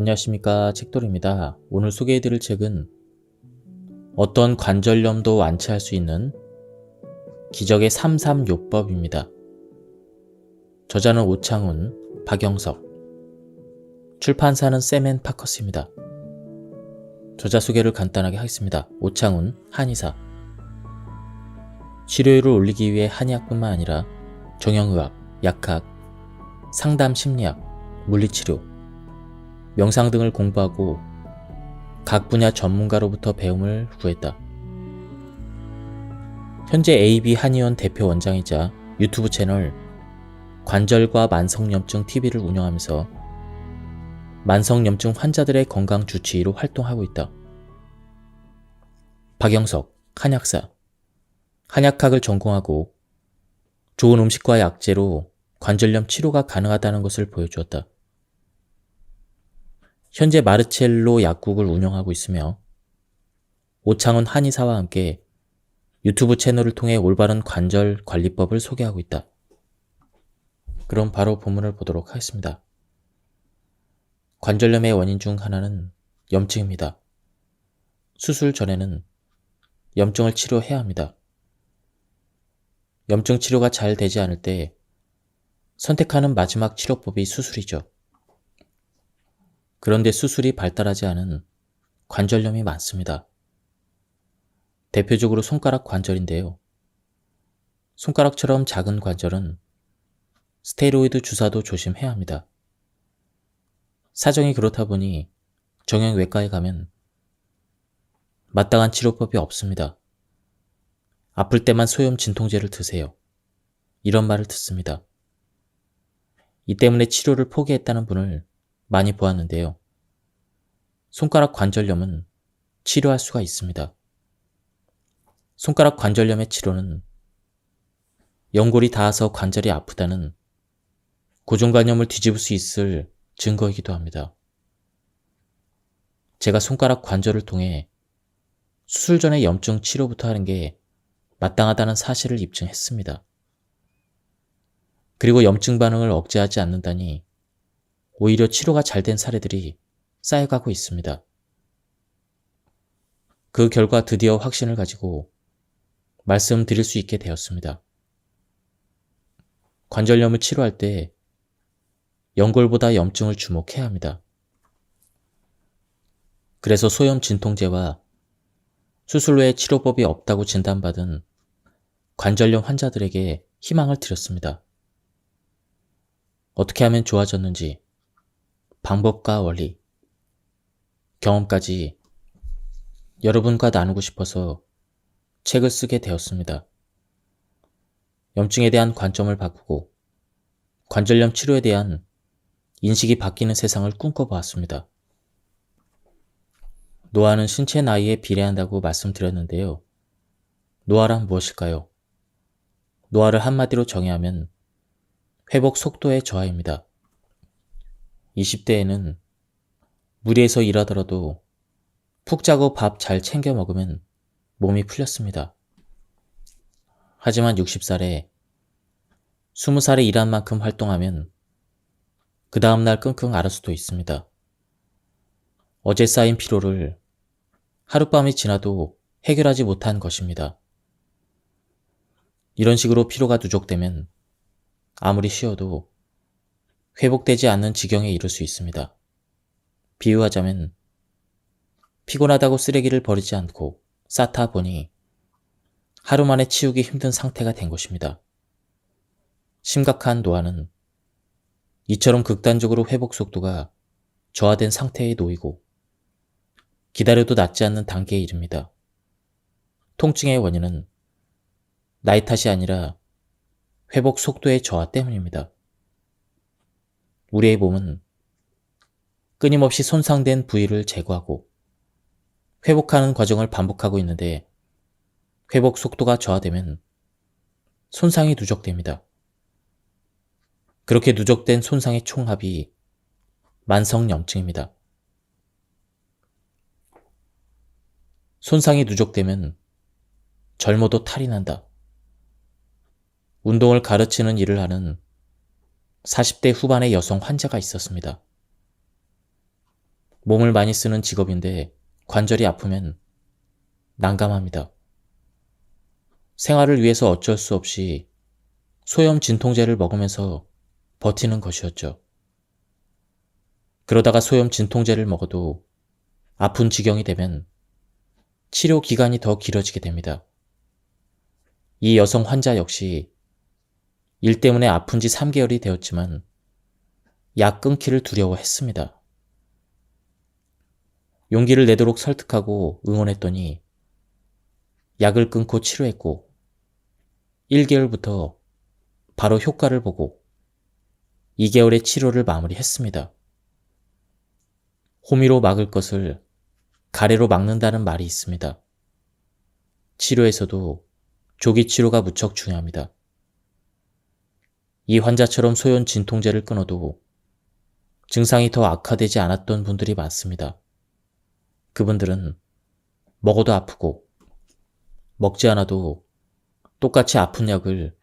안녕하십니까, 책돌입니다. 오늘 소개해드릴 책은 어떤 관절염도 완치할 수 있는 기적의 33요법입니다. 저자는 오창훈, 박영석, 출판사는 샘앤파커스입니다. 저자 소개를 간단하게 하겠습니다. 오창훈, 한의사. 치료율을 올리기 위해 한의학뿐만 아니라 정형의학, 약학, 상담 심리학, 물리치료, 명상 등을 공부하고 각 분야 전문가로부터 배움을 구했다. 현재 AB 한의원 대표 원장이자 유튜브 채널 관절과 만성염증 TV를 운영하면서 만성염증 환자들의 건강 주치의로 활동하고 있다. 박영석, 한약사. 한약학을 전공하고 좋은 음식과 약재로 관절염 치료가 가능하다는 것을 보여주었다. 현재 마르첼로 약국을 운영하고 있으며 오창훈 한의사와 함께 유튜브 채널을 통해 올바른 관절 관리법을 소개하고 있다. 그럼 바로 본문을 보도록 하겠습니다. 관절염의 원인 중 하나는 염증입니다. 수술 전에는 염증을 치료해야 합니다. 염증 치료가 잘 되지 않을 때 선택하는 마지막 치료법이 수술이죠. 그런데 수술이 발달하지 않은 관절염이 많습니다. 대표적으로 손가락 관절인데요. 손가락처럼 작은 관절은 스테로이드 주사도 조심해야 합니다. 사정이 그렇다 보니 정형외과에 가면 마땅한 치료법이 없습니다. 아플 때만 소염 진통제를 드세요. 이런 말을 듣습니다. 이 때문에 치료를 포기했다는 분을 많이 보았는데요. 손가락 관절염은 치료할 수가 있습니다. 손가락 관절염의 치료는 연골이 닿아서 관절이 아프다는 고정관념을 뒤집을 수 있을 증거이기도 합니다. 제가 손가락 관절을 통해 수술 전에 염증 치료부터 하는 게 마땅하다는 사실을 입증했습니다. 그리고 염증 반응을 억제하지 않는다니 오히려 치료가 잘 된 사례들이 쌓여가고 있습니다. 그 결과 드디어 확신을 가지고 말씀드릴 수 있게 되었습니다. 관절염을 치료할 때 연골보다 염증을 주목해야 합니다. 그래서 소염 진통제와 수술 외에 치료법이 없다고 진단받은 관절염 환자들에게 희망을 드렸습니다. 어떻게 하면 좋아졌는지 방법과 원리, 경험까지 여러분과 나누고 싶어서 책을 쓰게 되었습니다. 염증에 대한 관점을 바꾸고 관절염 치료에 대한 인식이 바뀌는 세상을 꿈꿔보았습니다. 노화는 신체 나이에 비례한다고 말씀드렸는데요. 노화란 무엇일까요? 노화를 한마디로 정의하면 회복 속도의 저하입니다. 20대에는 무리해서 일하더라도 푹 자고 밥 잘 챙겨 먹으면 몸이 풀렸습니다. 하지만 60살에 20살에 일한 만큼 활동하면 그 다음날 끙끙 앓을 수도 있습니다. 어제 쌓인 피로를 하룻밤이 지나도 해결하지 못한 것입니다. 이런 식으로 피로가 누적되면 아무리 쉬어도 회복되지 않는 지경에 이를 수 있습니다. 비유하자면 피곤하다고 쓰레기를 버리지 않고 쌓다 보니 하루 만에 치우기 힘든 상태가 된 것입니다. 심각한 노화는 이처럼 극단적으로 회복 속도가 저하된 상태에 놓이고 기다려도 낫지 않는 단계에 이릅니다. 통증의 원인은 나이 탓이 아니라 회복 속도의 저하 때문입니다. 우리의 몸은 끊임없이 손상된 부위를 제거하고 회복하는 과정을 반복하고 있는데 회복 속도가 저하되면 손상이 누적됩니다. 그렇게 누적된 손상의 총합이 만성염증입니다. 손상이 누적되면 젊어도 탈이 난다. 운동을 가르치는 일을 하는 40대 후반의 여성 환자가 있었습니다. 몸을 많이 쓰는 직업인데 관절이 아프면 난감합니다. 생활을 위해서 어쩔 수 없이 소염 진통제를 먹으면서 버티는 것이었죠. 그러다가 소염 진통제를 먹어도 아픈 지경이 되면 치료 기간이 더 길어지게 됩니다. 이 여성 환자 역시 일 때문에 아픈 지 3개월이 되었지만 약 끊기를 두려워했습니다. 용기를 내도록 설득하고 응원했더니 약을 끊고 치료했고 1개월부터 바로 효과를 보고 2개월의 치료를 마무리했습니다. 호미로 막을 것을 가래로 막는다는 말이 있습니다. 치료에서도 조기 치료가 무척 중요합니다. 이 환자처럼 소염 진통제를 끊어도 증상이 더 악화되지 않았던 분들이 많습니다. 그분들은 먹어도 아프고 먹지 않아도 똑같이 아픈 약을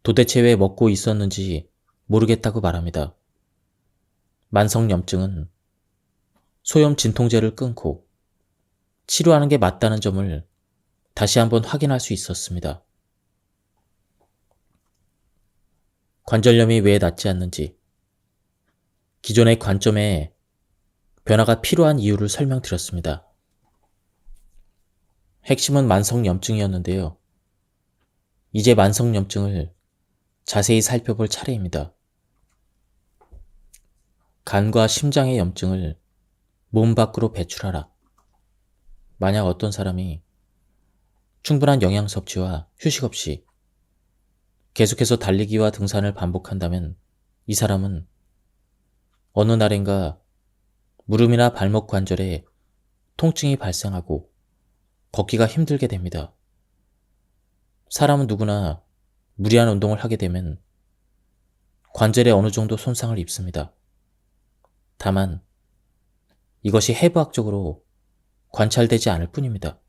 도대체 왜 먹고 있었는지 모르겠다고 말합니다. 만성염증은 소염 진통제를 끊고 치료하는 게 맞다는 점을 다시 한번 확인할 수 있었습니다. 관절염이 왜 낫지 않는지, 기존의 관점에 변화가 필요한 이유를 설명드렸습니다. 핵심은 만성염증이었는데요. 이제 만성염증을 자세히 살펴볼 차례입니다. 간과 심장의 염증을 몸 밖으로 배출하라. 만약 어떤 사람이 충분한 영양 섭취와 휴식 없이 계속해서 달리기와 등산을 반복한다면 이 사람은 어느 날인가 무릎이나 발목 관절에 통증이 발생하고 걷기가 힘들게 됩니다. 사람은 누구나 무리한 운동을 하게 되면 관절에 어느 정도 손상을 입습니다. 다만 이것이 해부학적으로 관찰되지 않을 뿐입니다.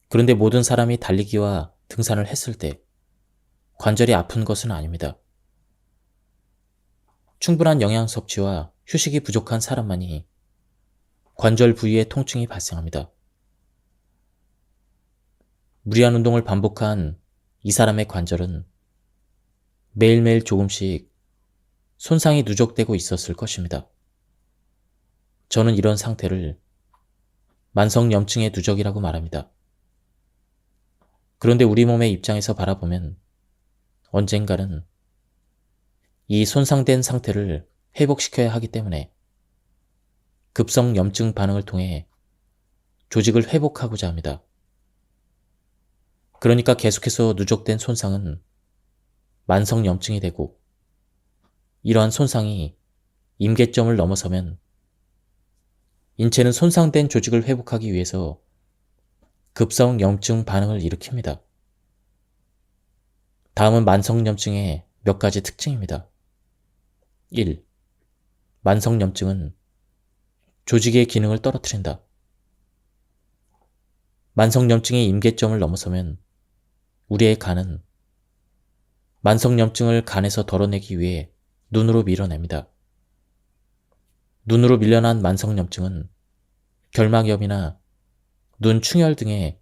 그런데 모든 사람이 달리기와 등산을 했을 때 관절이 아픈 것은 아닙니다. 충분한 영양 섭취와 휴식이 부족한 사람만이 관절 부위에 통증이 발생합니다. 무리한 운동을 반복한 이 사람의 관절은 매일매일 조금씩 손상이 누적되고 있었을 것입니다. 저는 이런 상태를 만성염증의 누적이라고 말합니다. 그런데 우리 몸의 입장에서 바라보면 언젠가는 이 손상된 상태를 회복시켜야 하기 때문에 급성 염증 반응을 통해 조직을 회복하고자 합니다. 그러니까 계속해서 누적된 손상은 만성염증이 되고 이러한 손상이 임계점을 넘어서면 인체는 손상된 조직을 회복하기 위해서 급성 염증 반응을 일으킵니다. 다음은 만성염증의 몇 가지 특징입니다. 1. 만성염증은 조직의 기능을 떨어뜨린다. 만성염증의 임계점을 넘어서면 우리의 간은 만성염증을 간에서 덜어내기 위해 눈으로 밀어냅니다. 눈으로 밀려난 만성염증은 결막염이나 눈 충혈 등의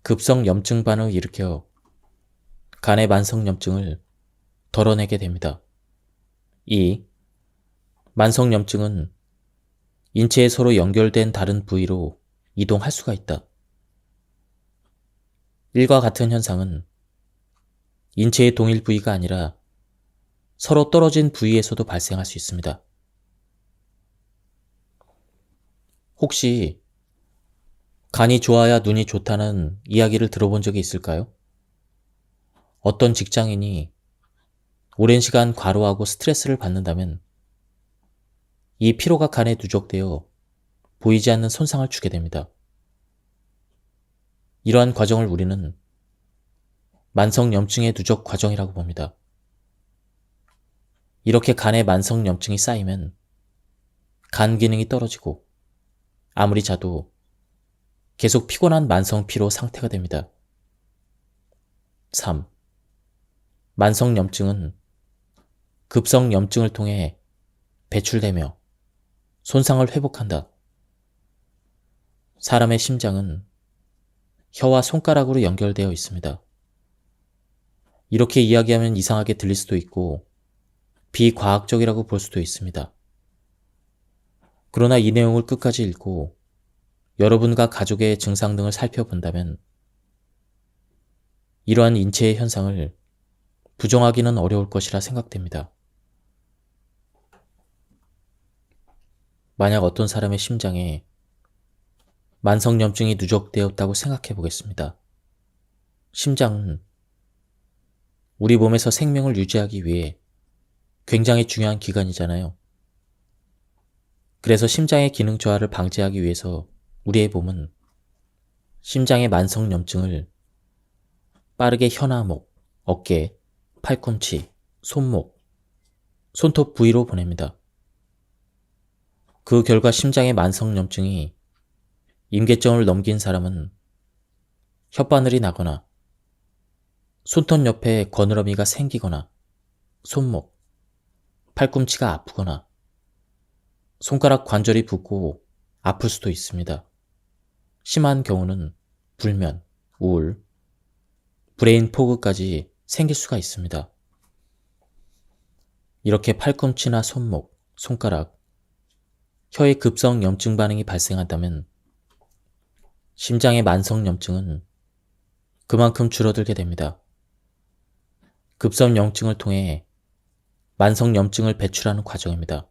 급성 염증 반응을 일으켜 간의 만성염증을 덜어내게 됩니다. 2. 만성염증은 인체에 서로 연결된 다른 부위로 이동할 수가 있다. 일과 같은 현상은 인체의 동일 부위가 아니라 서로 떨어진 부위에서도 발생할 수 있습니다. 혹시 간이 좋아야 눈이 좋다는 이야기를 들어본 적이 있을까요? 어떤 직장인이 오랜 시간 과로하고 스트레스를 받는다면 이 피로가 간에 누적되어 보이지 않는 손상을 주게 됩니다. 이러한 과정을 우리는 만성염증의 누적 과정이라고 봅니다. 이렇게 간에 만성염증이 쌓이면 간 기능이 떨어지고 아무리 자도 계속 피곤한 만성피로 상태가 됩니다. 3. 만성염증은 급성염증을 통해 배출되며 손상을 회복한다. 사람의 심장은 혀와 손가락으로 연결되어 있습니다. 이렇게 이야기하면 이상하게 들릴 수도 있고 비과학적이라고 볼 수도 있습니다. 그러나 이 내용을 끝까지 읽고 여러분과 가족의 증상 등을 살펴본다면 이러한 인체의 현상을 부정하기는 어려울 것이라 생각됩니다. 만약 어떤 사람의 심장에 만성염증이 누적되었다고 생각해 보겠습니다. 심장은 우리 몸에서 생명을 유지하기 위해 굉장히 중요한 기관이잖아요. 그래서 심장의 기능 저하를 방지하기 위해서 우리의 몸은 심장의 만성염증을 빠르게 혀나 목, 어깨, 팔꿈치, 손목, 손톱 부위로 보냅니다. 그 결과 심장의 만성염증이 임계점을 넘긴 사람은 혓바늘이 나거나 손톱 옆에 거느러미가 생기거나 손목, 팔꿈치가 아프거나 손가락 관절이 붓고 아플 수도 있습니다. 심한 경우는 불면, 우울, 브레인 포그까지 생길 수가 있습니다. 이렇게 팔꿈치나 손목, 손가락, 혀의 급성 염증 반응이 발생한다면 심장의 만성 염증은 그만큼 줄어들게 됩니다. 급성 염증을 통해 만성 염증을 배출하는 과정입니다.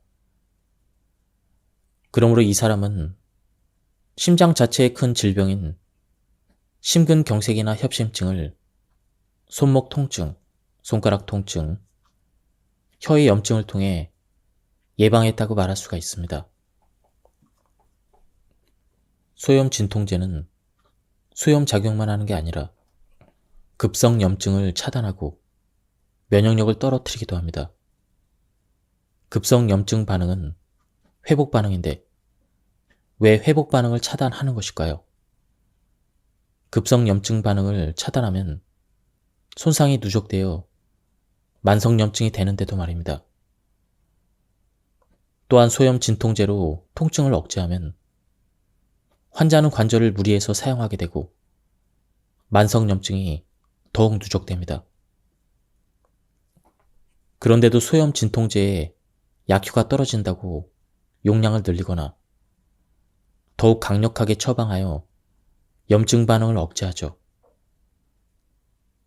그러므로 이 사람은 심장 자체의 큰 질병인 심근경색이나 협심증을 손목 통증, 손가락 통증, 혀의 염증을 통해 예방했다고 말할 수가 있습니다. 소염 진통제는 소염 작용만 하는 게 아니라 급성 염증을 차단하고 면역력을 떨어뜨리기도 합니다. 급성 염증 반응은 회복 반응인데 왜 회복 반응을 차단하는 것일까요? 급성 염증 반응을 차단하면 손상이 누적되어 만성 염증이 되는데도 말입니다. 또한 소염 진통제로 통증을 억제하면 환자는 관절을 무리해서 사용하게 되고 만성 염증이 더욱 누적됩니다. 그런데도 소염 진통제의 약효가 떨어진다고 용량을 늘리거나 더욱 강력하게 처방하여 염증 반응을 억제하죠.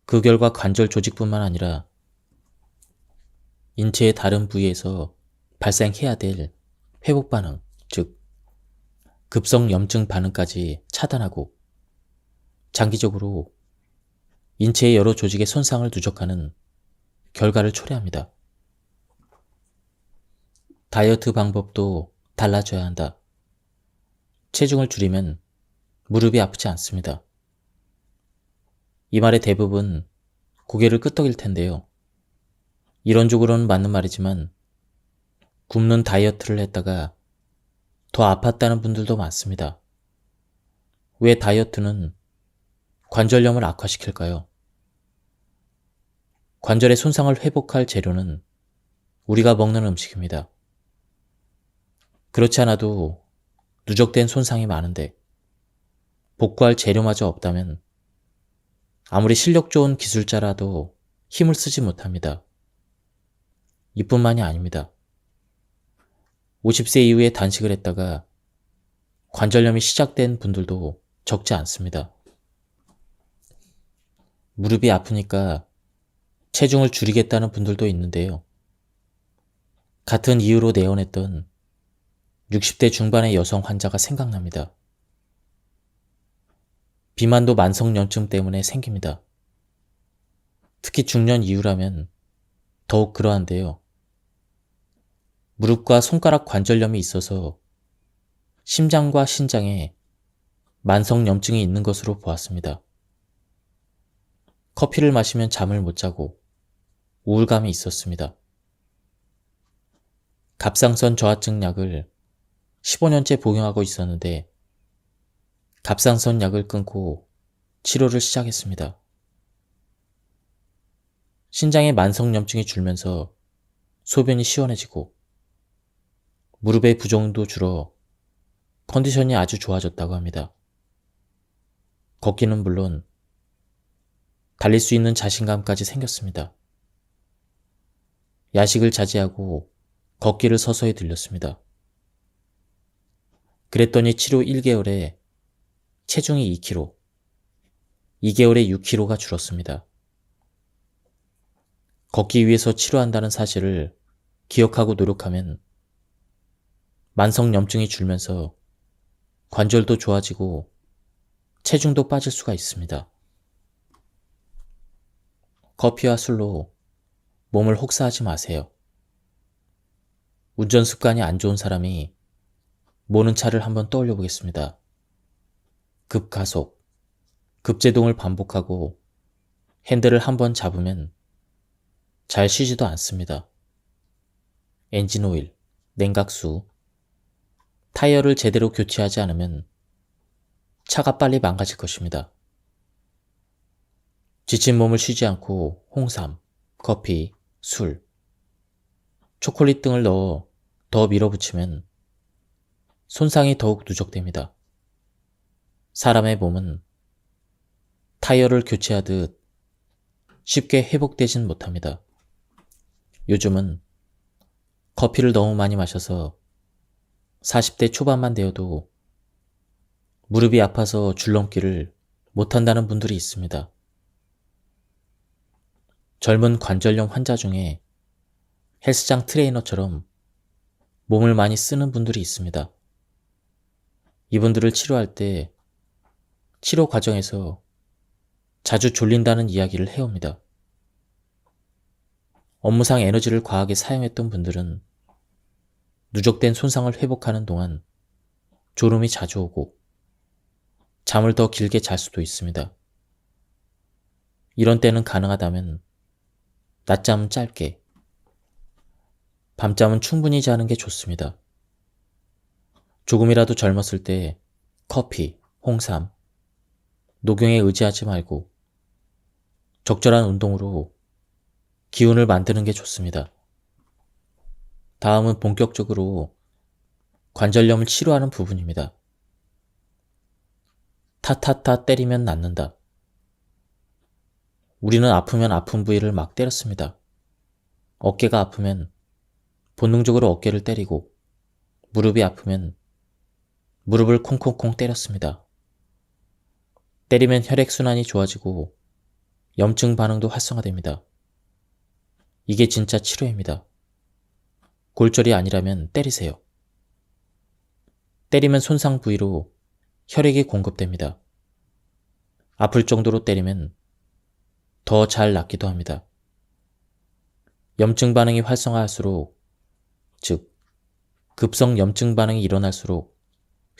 그 결과 관절 조직뿐만 아니라 인체의 다른 부위에서 발생해야 될 회복 반응, 즉 급성 염증 반응까지 차단하고 장기적으로 인체의 여러 조직의 손상을 누적하는 결과를 초래합니다. 다이어트 방법도 달라져야 한다. 체중을 줄이면 무릎이 아프지 않습니다. 이 말의 대부분 고개를 끄덕일 텐데요. 이론적으로는 맞는 말이지만 굶는 다이어트를 했다가 더 아팠다는 분들도 많습니다. 왜 다이어트는 관절염을 악화시킬까요? 관절의 손상을 회복할 재료는 우리가 먹는 음식입니다. 그렇지 않아도 누적된 손상이 많은데 복구할 재료마저 없다면 아무리 실력 좋은 기술자라도 힘을 쓰지 못합니다. 이뿐만이 아닙니다. 50세 이후에 단식을 했다가 관절염이 시작된 분들도 적지 않습니다. 무릎이 아프니까 체중을 줄이겠다는 분들도 있는데요. 같은 이유로 내원했던 60대 중반의 여성 환자가 생각납니다. 비만도 만성염증 때문에 생깁니다. 특히 중년 이후라면 더욱 그러한데요. 무릎과 손가락 관절염이 있어서 심장과 신장에 만성염증이 있는 것으로 보았습니다. 커피를 마시면 잠을 못 자고 우울감이 있었습니다. 갑상선 저하증 약을 15년째 복용하고 있었는데 갑상선 약을 끊고 치료를 시작했습니다. 신장의 만성염증이 줄면서 소변이 시원해지고 무릎의 부종도 줄어 컨디션이 아주 좋아졌다고 합니다. 걷기는 물론 달릴 수 있는 자신감까지 생겼습니다. 야식을 자제하고 걷기를 서서히 들렸습니다. 그랬더니 치료 1개월에 체중이 2kg, 2개월에 6kg가 줄었습니다. 걷기 위해서 치료한다는 사실을 기억하고 노력하면 만성염증이 줄면서 관절도 좋아지고 체중도 빠질 수가 있습니다. 커피와 술로 몸을 혹사하지 마세요. 운전 습관이 안 좋은 사람이 모는 차를 한번 떠올려 보겠습니다. 급가속, 급제동을 반복하고 핸들을 한번 잡으면 잘 쉬지도 않습니다. 엔진오일, 냉각수, 타이어를 제대로 교체하지 않으면 차가 빨리 망가질 것입니다. 지친 몸을 쉬지 않고 홍삼, 커피, 술, 초콜릿 등을 넣어 더 밀어붙이면 손상이 더욱 누적됩니다. 사람의 몸은 타이어를 교체하듯 쉽게 회복되진 못합니다. 요즘은 커피를 너무 많이 마셔서 40대 초반만 되어도 무릎이 아파서 줄넘기를 못한다는 분들이 있습니다. 젊은 관절염 환자 중에 헬스장 트레이너처럼 몸을 많이 쓰는 분들이 있습니다. 이분들을 치료할 때 치료 과정에서 자주 졸린다는 이야기를 해옵니다. 업무상 에너지를 과하게 사용했던 분들은 누적된 손상을 회복하는 동안 졸음이 자주 오고 잠을 더 길게 잘 수도 있습니다. 이런 때는 가능하다면 낮잠은 짧게, 밤잠은 충분히 자는 게 좋습니다. 조금이라도 젊었을 때 커피, 홍삼, 녹용에 의지하지 말고 적절한 운동으로 기운을 만드는 게 좋습니다. 다음은 본격적으로 관절염을 치료하는 부분입니다. 타타타 때리면 낫는다. 우리는 아프면 아픈 부위를 막 때렸습니다. 어깨가 아프면 본능적으로 어깨를 때리고 무릎이 아프면 무릎을 콩콩콩 때렸습니다. 때리면 혈액순환이 좋아지고 염증 반응도 활성화됩니다. 이게 진짜 치료입니다. 골절이 아니라면 때리세요. 때리면 손상 부위로 혈액이 공급됩니다. 아플 정도로 때리면 더 잘 낫기도 합니다. 염증 반응이 활성화할수록, 즉 급성 염증 반응이 일어날수록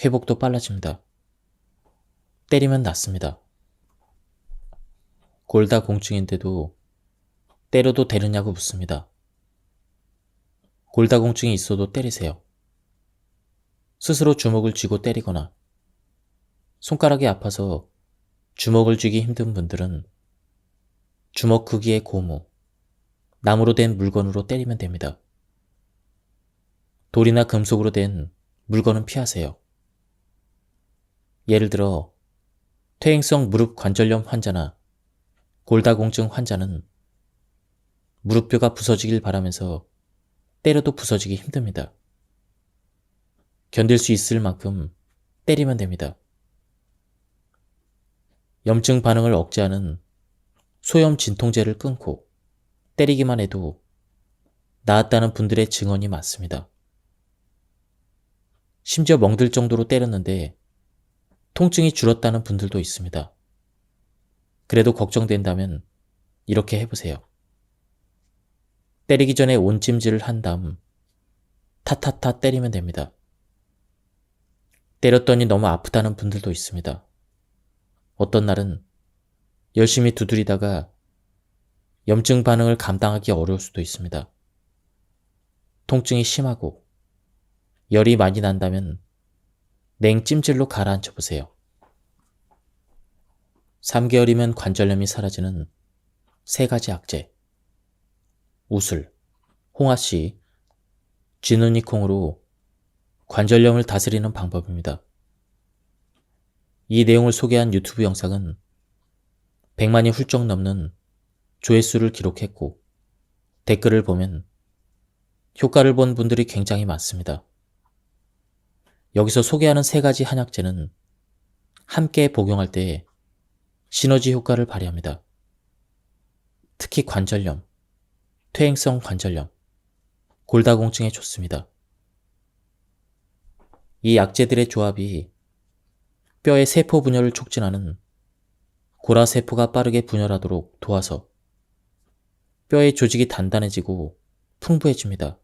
회복도 빨라집니다. 때리면 낫습니다. 골다공증인데도 때려도 되느냐고 묻습니다. 골다공증이 있어도 때리세요. 스스로 주먹을 쥐고 때리거나 손가락이 아파서 주먹을 쥐기 힘든 분들은 주먹 크기의 고무, 나무로 된 물건으로 때리면 됩니다. 돌이나 금속으로 된 물건은 피하세요. 예를 들어 퇴행성 무릎 관절염 환자나 골다공증 환자는 무릎뼈가 부서지길 바라면서 때려도 부서지기 힘듭니다. 견딜 수 있을 만큼 때리면 됩니다. 염증 반응을 억제하는 소염 진통제를 끊고 때리기만 해도 나았다는 분들의 증언이 많습니다. 심지어 멍들 정도로 때렸는데 통증이 줄었다는 분들도 있습니다. 그래도 걱정된다면 이렇게 해보세요. 때리기 전에 온찜질을 한 다음 타타타 때리면 됩니다. 때렸더니 너무 아프다는 분들도 있습니다. 어떤 날은 열심히 두드리다가 염증 반응을 감당하기 어려울 수도 있습니다. 통증이 심하고 열이 많이 난다면 냉찜질로 가라앉혀 보세요. 3개월이면 관절염이 사라지는 3가지 약재. 우슬, 홍합씨, 쥐눈이콩으로 관절염을 다스리는 방법입니다. 이 내용을 소개한 유튜브 영상은 100만이 훌쩍 넘는 조회수를 기록했고 댓글을 보면 효과를 본 분들이 굉장히 많습니다. 여기서 소개하는 3가지 한약재는 함께 복용할 때 시너지 효과를 발휘합니다. 특히 관절염, 퇴행성 관절염, 골다공증에 좋습니다. 이 약재들의 조합이 뼈의 세포 분열을 촉진하는 고라세포가 빠르게 분열하도록 도와서 뼈의 조직이 단단해지고 풍부해집니다.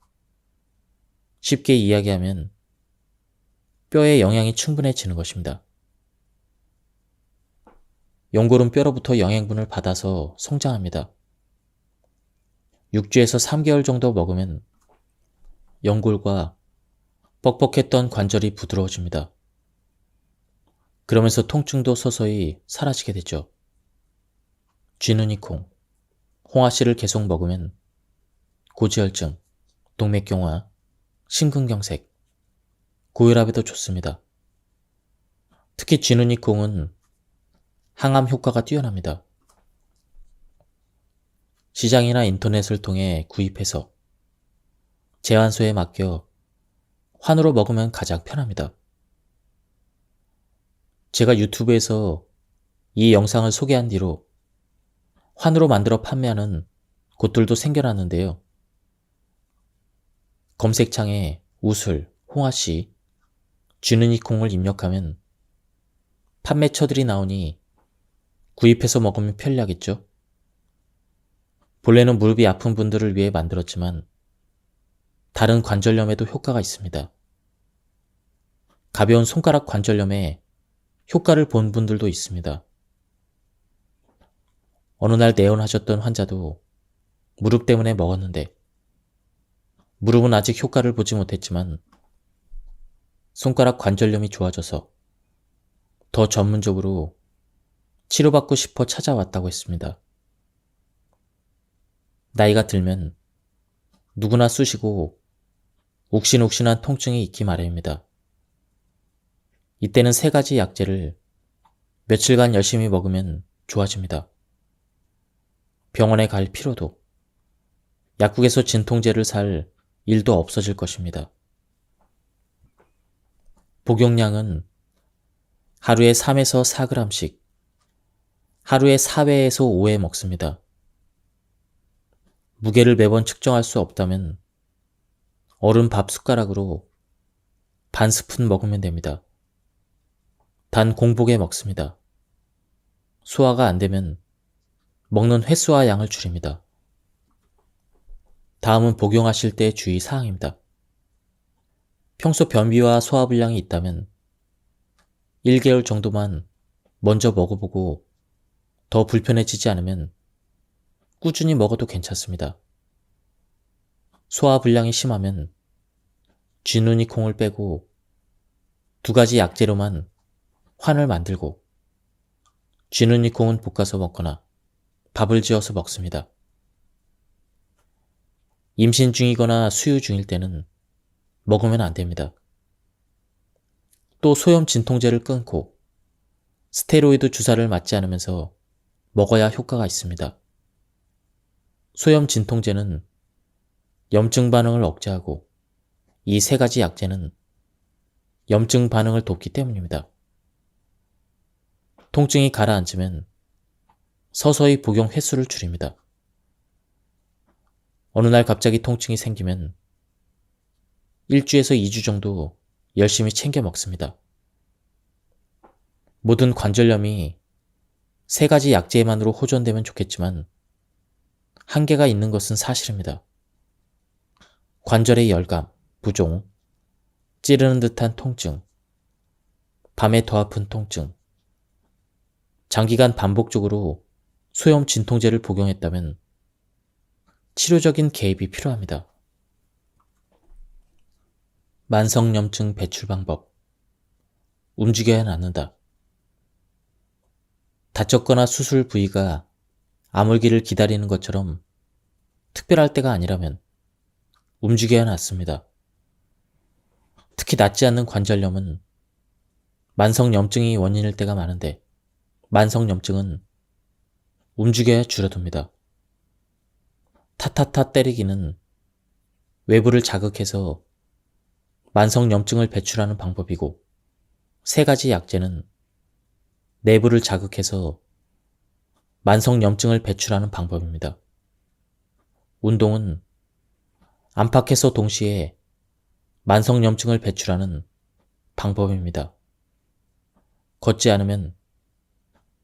쉽게 이야기하면 뼈에 영양이 충분해지는 것입니다. 연골은 뼈로부터 영양분을 받아서 성장합니다. 6주에서 3개월 정도 먹으면 연골과 뻑뻑했던 관절이 부드러워집니다. 그러면서 통증도 서서히 사라지게 되죠. 쥐눈이콩, 홍화씨를 계속 먹으면 고지혈증, 동맥경화, 심근경색, 고혈압에도 좋습니다. 특히 쥐눈이콩은 항암 효과가 뛰어납니다. 시장이나 인터넷을 통해 구입해서 제환소에 맡겨 환으로 먹으면 가장 편합니다. 제가 유튜브에서 이 영상을 소개한 뒤로 환으로 만들어 판매하는 곳들도 생겨났는데요. 검색창에 우슬, 홍화씨, 쥐눈이콩을 입력하면 판매처들이 나오니 구입해서 먹으면 편리하겠죠? 본래는 무릎이 아픈 분들을 위해 만들었지만 다른 관절염에도 효과가 있습니다. 가벼운 손가락 관절염에 효과를 본 분들도 있습니다. 어느 날 내원하셨던 환자도 무릎 때문에 먹었는데 무릎은 아직 효과를 보지 못했지만 손가락 관절염이 좋아져서 더 전문적으로 치료받고 싶어 찾아왔다고 했습니다. 나이가 들면 누구나 쑤시고 욱신욱신한 통증이 있기 마련입니다. 이때는 3가지 약재를 며칠간 열심히 먹으면 좋아집니다. 병원에 갈 필요도, 약국에서 진통제를 살 일도 없어질 것입니다. 복용량은 하루에 3에서 4g씩, 하루에 4회에서 5회 먹습니다. 무게를 매번 측정할 수 없다면 어른 밥 숟가락으로 반 스푼 먹으면 됩니다. 단 공복에 먹습니다. 소화가 안 되면 먹는 횟수와 양을 줄입니다. 다음은 복용하실 때 주의 사항입니다. 평소 변비와 소화불량이 있다면 1개월 정도만 먼저 먹어보고 더 불편해지지 않으면 꾸준히 먹어도 괜찮습니다. 소화불량이 심하면 쥐눈이콩을 빼고 2가지 약재로만 환을 만들고 쥐눈이콩은 볶아서 먹거나 밥을 지어서 먹습니다. 임신 중이거나 수유 중일 때는 먹으면 안 됩니다. 또 소염 진통제를 끊고 스테로이드 주사를 맞지 않으면서 먹어야 효과가 있습니다. 소염 진통제는 염증 반응을 억제하고 이 3가지 약재는 염증 반응을 돕기 때문입니다. 통증이 가라앉으면 서서히 복용 횟수를 줄입니다. 어느 날 갑자기 통증이 생기면 1주에서 2주 정도 열심히 챙겨 먹습니다. 모든 관절염이 3가지 약재만으로 호전되면 좋겠지만 한계가 있는 것은 사실입니다. 관절의 열감, 부종, 찌르는 듯한 통증, 밤에 더 아픈 통증, 장기간 반복적으로 소염 진통제를 복용했다면 치료적인 개입이 필요합니다. 만성염증 배출 방법. 움직여야 낫는다. 다쳤거나 수술 부위가 아물기를 기다리는 것처럼 특별할 때가 아니라면 움직여야 낫습니다. 특히 낫지 않는 관절염은 만성염증이 원인일 때가 많은데 만성염증은 움직여야 줄어듭니다. 타타타 때리기는 외부를 자극해서 만성염증을 배출하는 방법이고, 세 가지 약제는 내부를 자극해서 만성염증을 배출하는 방법입니다. 운동은 안팎에서 동시에 만성염증을 배출하는 방법입니다. 걷지 않으면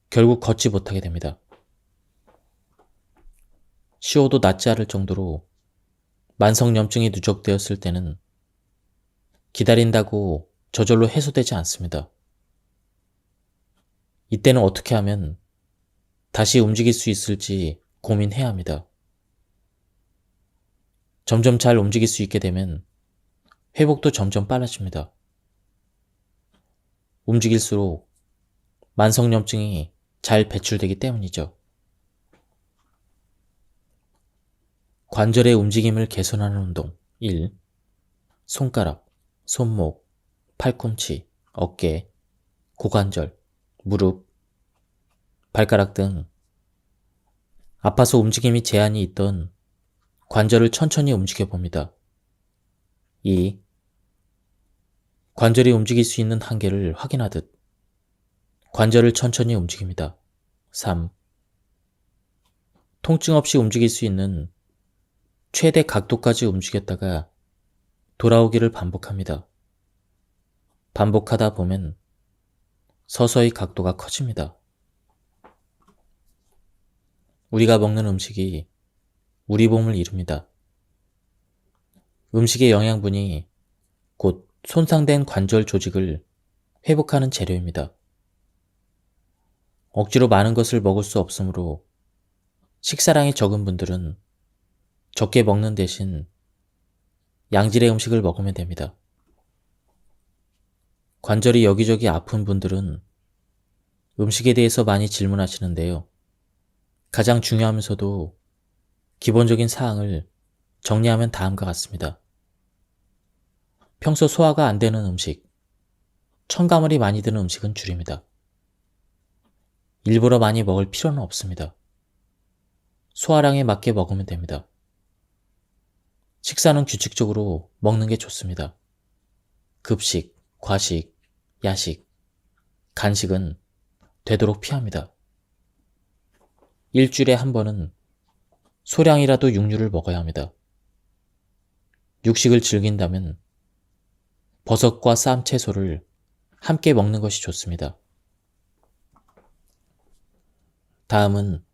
결국 걷지 못하게 됩니다. 쉬어도 낫지 않을 정도로 만성염증이 누적되었을 때는 기다린다고 저절로 해소되지 않습니다. 이때는 어떻게 하면 다시 움직일 수 있을지 고민해야 합니다. 점점 잘 움직일 수 있게 되면 회복도 점점 빨라집니다. 움직일수록 만성염증이 잘 배출되기 때문이죠. 관절의 움직임을 개선하는 운동 1. 손가락, 손목, 팔꿈치, 어깨, 고관절, 무릎, 발가락 등 아파서 움직임이 제한이 있던 관절을 천천히 움직여 봅니다. 2. 관절이 움직일 수 있는 한계를 확인하듯 관절을 천천히 움직입니다. 3. 통증 없이 움직일 수 있는 최대 각도까지 움직였다가 돌아오기를 반복합니다. 반복하다 보면 서서히 각도가 커집니다. 우리가 먹는 음식이 우리 몸을 이룹니다. 음식의 영양분이 곧 손상된 관절 조직을 회복하는 재료입니다. 억지로 많은 것을 먹을 수 없으므로 식사량이 적은 분들은 적게 먹는 대신 양질의 음식을 먹으면 됩니다. 관절이 여기저기 아픈 분들은 음식에 대해서 많이 질문하시는데요. 가장 중요하면서도 기본적인 사항을 정리하면 다음과 같습니다. 평소 소화가 안 되는 음식, 첨가물이 많이 드는 음식은 줄입니다. 일부러 많이 먹을 필요는 없습니다. 소화량에 맞게 먹으면 됩니다. 식사는 규칙적으로 먹는 게 좋습니다. 급식, 과식, 야식, 간식은 되도록 피합니다. 일주일에 한 번은 소량이라도 육류를 먹어야 합니다. 육식을 즐긴다면 버섯과 쌈 채소를 함께 먹는 것이 좋습니다. 다음은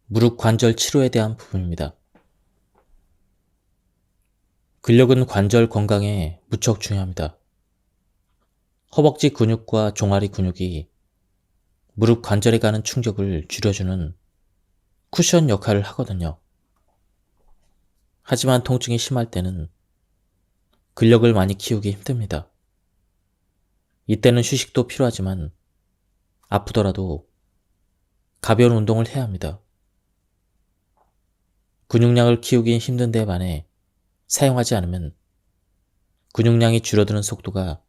무릎 관절 치료에 대한 부분입니다. 근력은 관절 건강에 무척 중요합니다. 허벅지 근육과 종아리 근육이 무릎 관절에 가는 충격을 줄여주는 쿠션 역할을 하거든요. 하지만 통증이 심할 때는 근력을 많이 키우기 힘듭니다. 이때는 휴식도 필요하지만 아프더라도 가벼운 운동을 해야 합니다. 근육량을 키우기 힘든 데 반해 사용하지 않으면 근육량이 줄어드는 속도가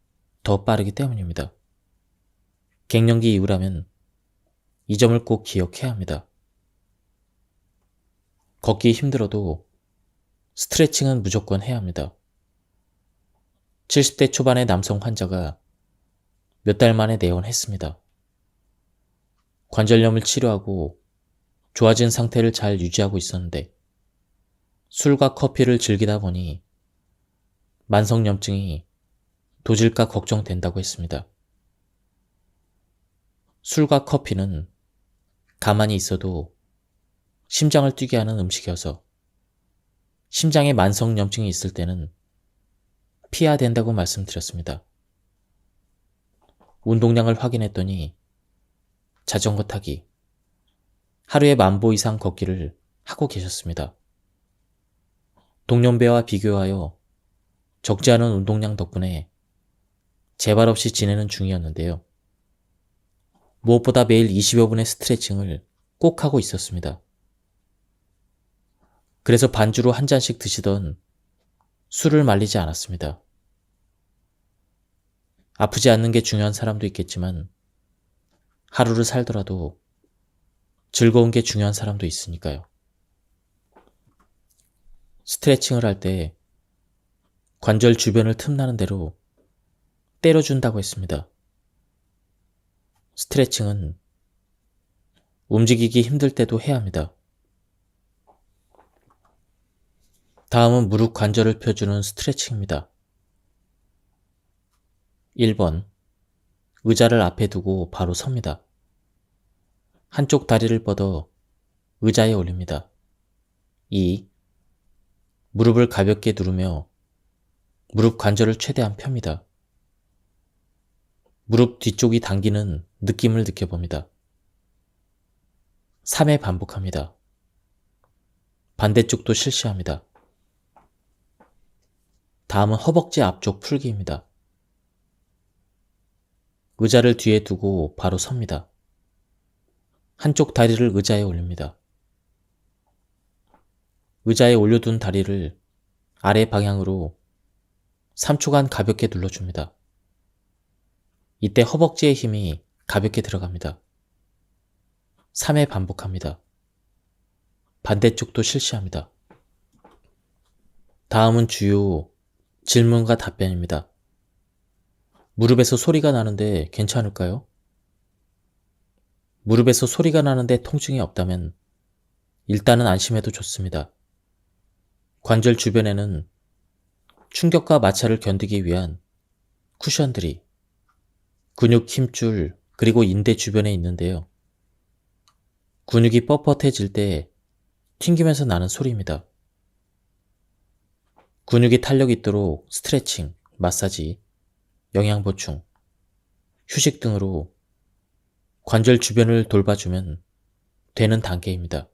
더 빠르기 때문입니다. 갱년기 이후라면 이 점을 꼭 기억해야 합니다. 걷기 힘들어도 스트레칭은 무조건 해야 합니다. 70대 초반의 남성 환자가 몇 달 만에 내원했습니다. 관절염을 치료하고 좋아진 상태를 잘 유지하고 있었는데 술과 커피를 즐기다 보니 만성염증이 도질까 걱정된다고 했습니다. 술과 커피는 가만히 있어도 심장을 뛰게 하는 음식이어서 심장에 만성염증이 있을 때는 피해야 된다고 말씀드렸습니다. 운동량을 확인했더니 자전거 타기, 하루에 10,000보 이상 걷기를 하고 계셨습니다. 동년배와 비교하여 적지 않은 운동량 덕분에 재발 없이 지내는 중이었는데요. 무엇보다 매일 20여 분의 스트레칭을 꼭 하고 있었습니다. 그래서 반주로 한 잔씩 드시던 술을 말리지 않았습니다. 아프지 않는 게 중요한 사람도 있겠지만 하루를 살더라도 즐거운 게 중요한 사람도 있으니까요. 스트레칭을 할 때 관절 주변을 틈나는 대로 때려준다고 했습니다. 스트레칭은 움직이기 힘들 때도 해야 합니다. 다음은 무릎 관절을 펴주는 스트레칭입니다. 1번. 의자를 앞에 두고 바로 섭니다. 한쪽 다리를 뻗어 의자에 올립니다. 2. 무릎을 가볍게 누르며 무릎 관절을 최대한 펴니다. 무릎 뒤쪽이 당기는 느낌을 느껴봅니다. 3회 반복합니다. 반대쪽도 실시합니다. 다음은 허벅지 앞쪽 풀기입니다. 의자를 뒤에 두고 바로 섭니다. 한쪽 다리를 의자에 올립니다. 의자에 올려둔 다리를 아래 방향으로 3초간 가볍게 눌러줍니다. 이때 허벅지의 힘이 가볍게 들어갑니다. 3회 반복합니다. 반대쪽도 실시합니다. 다음은 주요 질문과 답변입니다. 무릎에서 소리가 나는데 괜찮을까요? 무릎에서 소리가 나는데 통증이 없다면 일단은 안심해도 좋습니다. 관절 주변에는 충격과 마찰을 견디기 위한 쿠션들이 근육 힘줄 그리고 인대 주변에 있는데요. 근육이 뻣뻣해질 때 튕기면서 나는 소리입니다. 근육이 탄력 있도록 스트레칭, 마사지, 영양보충, 휴식 등으로 관절 주변을 돌봐주면 되는 단계입니다.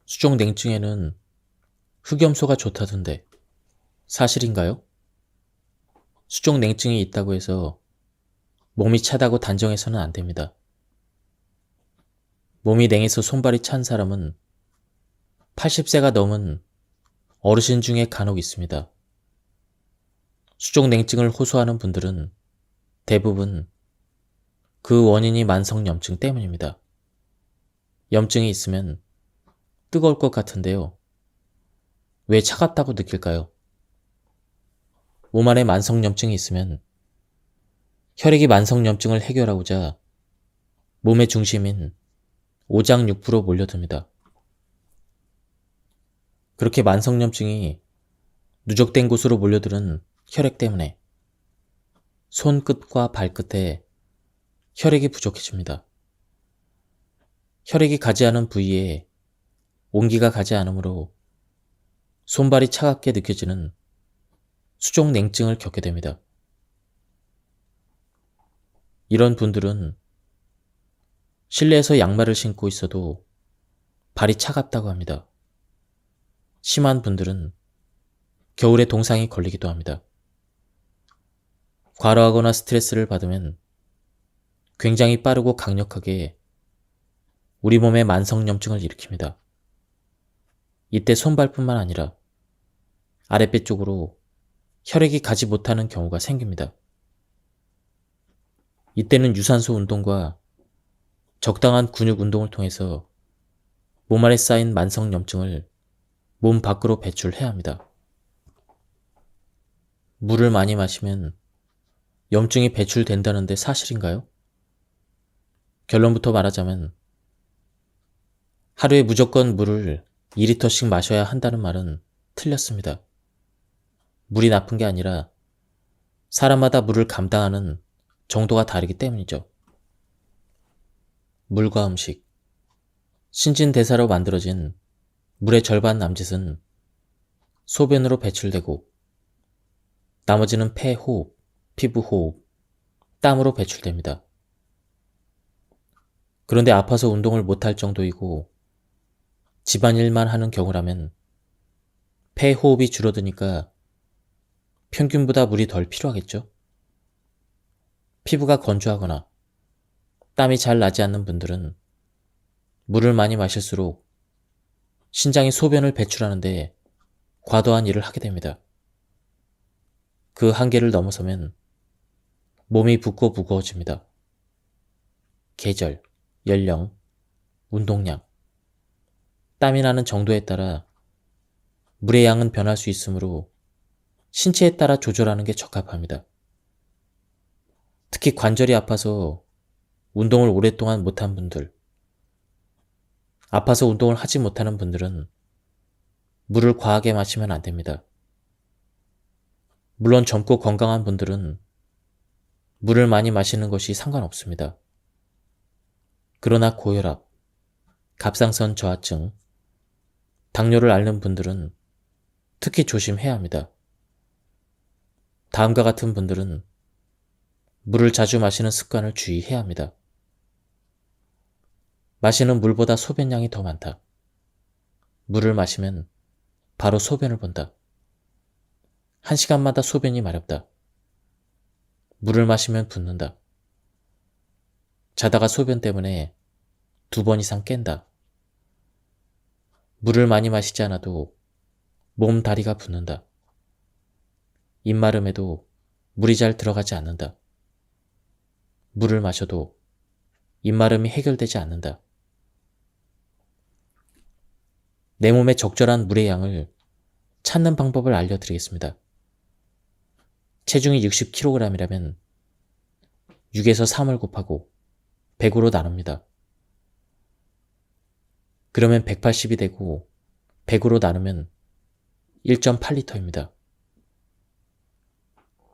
수족 냉증에는 흑염소가 좋다던데 사실인가요? 수족 냉증이 있다고 해서 몸이 차다고 단정해서는 안 됩니다. 몸이 냉해서 손발이 찬 사람은 80세가 넘은 어르신 중에 간혹 있습니다. 수족 냉증을 호소하는 분들은 대부분 그 원인이 만성염증 때문입니다. 염증이 있으면 뜨거울 것 같은데요. 왜 차갑다고 느낄까요? 몸 안에 만성염증이 있으면 혈액이 만성염증을 해결하고자 몸의 중심인 오장육부로 몰려듭니다. 그렇게 만성염증이 누적된 곳으로 몰려드는 혈액 때문에 손끝과 발끝에 혈액이 부족해집니다. 혈액이 가지 않은 부위에 온기가 가지 않으므로 손발이 차갑게 느껴지는 수족 냉증을 겪게 됩니다. 이런 분들은 실내에서 양말을 신고 있어도 발이 차갑다고 합니다. 심한 분들은 겨울에 동상이 걸리기도 합니다. 과로하거나 스트레스를 받으면 굉장히 빠르고 강력하게 우리 몸에 만성염증을 일으킵니다. 이때 손발뿐만 아니라 아랫배 쪽으로 혈액이 가지 못하는 경우가 생깁니다. 이때는 유산소 운동과 적당한 근육 운동을 통해서 몸 안에 쌓인 만성염증을 몸 밖으로 배출해야 합니다. 물을 많이 마시면 염증이 배출된다는데 사실인가요? 결론부터 말하자면 하루에 무조건 물을 2리터씩 마셔야 한다는 말은 틀렸습니다. 물이 나쁜 게 아니라 사람마다 물을 감당하는 정도가 다르기 때문이죠. 물과 음식, 신진대사로 만들어진 물의 절반 남짓은 소변으로 배출되고 나머지는 폐 호흡, 피부 호흡, 땀으로 배출됩니다. 그런데 아파서 운동을 못할 정도이고 집안일만 하는 경우라면 폐 호흡이 줄어드니까 평균보다 물이 덜 필요하겠죠? 피부가 건조하거나 땀이 잘 나지 않는 분들은 물을 많이 마실수록 신장이 소변을 배출하는데 과도한 일을 하게 됩니다. 그 한계를 넘어서면 몸이 붓고 무거워집니다. 계절, 연령, 운동량, 땀이 나는 정도에 따라 물의 양은 변할 수 있으므로 신체에 따라 조절하는 게 적합합니다. 특히 관절이 아파서 운동을 오랫동안 못한 분들, 아파서 운동을 하지 못하는 분들은 물을 과하게 마시면 안 됩니다. 물론 젊고 건강한 분들은 물을 많이 마시는 것이 상관없습니다. 그러나 고혈압, 갑상선 저하증, 당뇨를 앓는 분들은 특히 조심해야 합니다. 다음과 같은 분들은 물을 자주 마시는 습관을 주의해야 합니다. 마시는 물보다 소변량이 더 많다. 물을 마시면 바로 소변을 본다. 1시간마다 소변이 마렵다. 물을 마시면 붓는다. 자다가 소변 때문에 2번 이상 깬다. 물을 많이 마시지 않아도 몸 다리가 붓는다. 입마름에도 물이 잘 들어가지 않는다. 물을 마셔도 입마름이 해결되지 않는다. 내 몸에 적절한 물의 양을 찾는 방법을 알려드리겠습니다. 체중이 60kg이라면 6에서 3을 곱하고 100으로 나눕니다. 그러면 180이 되고 100으로 나누면 1.8리터입니다.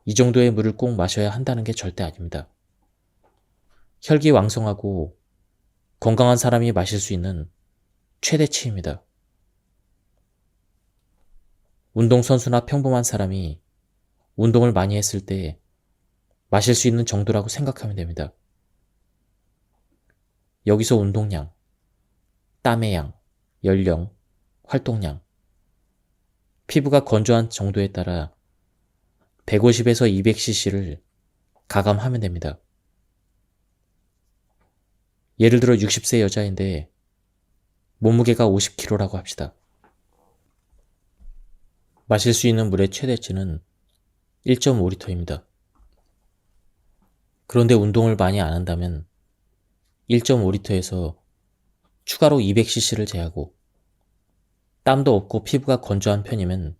이 정도의 물을 꼭 마셔야 한다는 게 절대 아닙니다. 혈기왕성하고 건강한 사람이 마실 수 있는 최대치입니다. 운동선수나 평범한 사람이 운동을 많이 했을 때 마실 수 있는 정도라고 생각하면 됩니다. 여기서 운동량, 땀의 양, 연령, 활동량, 피부가 건조한 정도에 따라 150에서 200cc를 가감하면 됩니다. 예를 들어 60세 여자인데 몸무게가 50kg라고 합시다. 마실 수 있는 물의 최대치는 1.5리터입니다. 그런데 운동을 많이 안 한다면 1.5리터에서 추가로 200cc를 제하고, 땀도 없고 피부가 건조한 편이면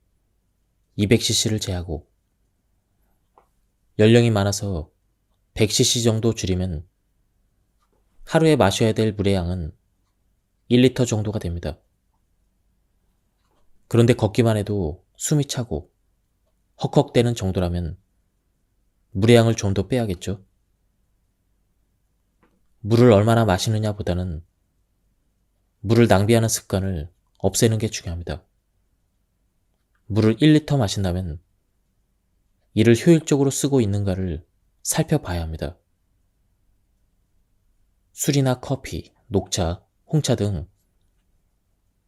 200cc를 제하고, 연령이 많아서 100cc 정도 줄이면 하루에 마셔야 될 물의 양은 1리터 정도가 됩니다. 그런데 걷기만 해도 숨이 차고 헉헉대는 정도라면 물의 양을 좀 더 빼야겠죠. 물을 얼마나 마시느냐 보다는 물을 낭비하는 습관을 없애는 게 중요합니다. 물을 1리터 마신다면 이를 효율적으로 쓰고 있는가를 살펴봐야 합니다. 술이나 커피, 녹차, 홍차 등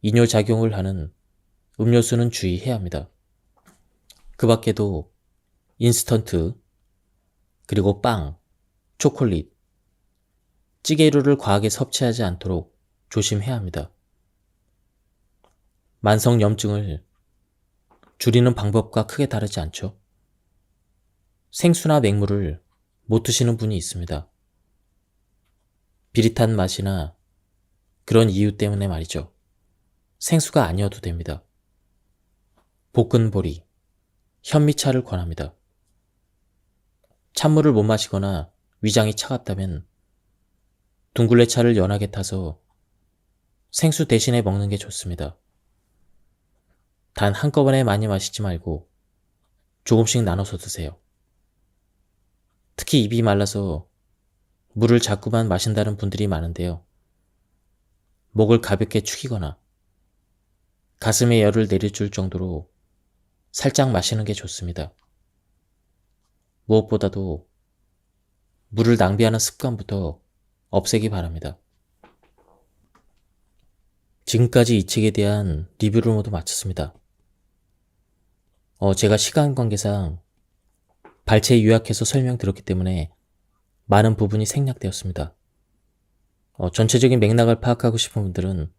이뇨작용을 하는 음료수는 주의해야 합니다. 그 밖에도 인스턴트, 그리고 빵, 초콜릿, 찌개류를 과하게 섭취하지 않도록 조심해야 합니다. 만성염증을 줄이는 방법과 크게 다르지 않죠. 생수나 맹물을 못 드시는 분이 있습니다. 비릿한 맛이나 그런 이유 때문에 말이죠. 생수가 아니어도 됩니다. 볶은 보리, 현미차를 권합니다. 찬물을 못 마시거나 위장이 차갑다면 둥글레차를 연하게 타서 생수 대신에 먹는 게 좋습니다. 단 한꺼번에 많이 마시지 말고 조금씩 나눠서 드세요. 특히 입이 말라서 물을 자꾸만 마신다는 분들이 많은데요. 목을 가볍게 축이거나 가슴에 열을 내려줄 정도로 살짝 마시는 게 좋습니다. 무엇보다도 물을 낭비하는 습관부터 없애기 바랍니다. 지금까지 이 책에 대한 리뷰를 모두 마쳤습니다. 제가 시간 관계상 발췌 요약해서 설명드렸기 때문에 많은 부분이 생략되었습니다. 전체적인 맥락을 파악하고 싶은 분들은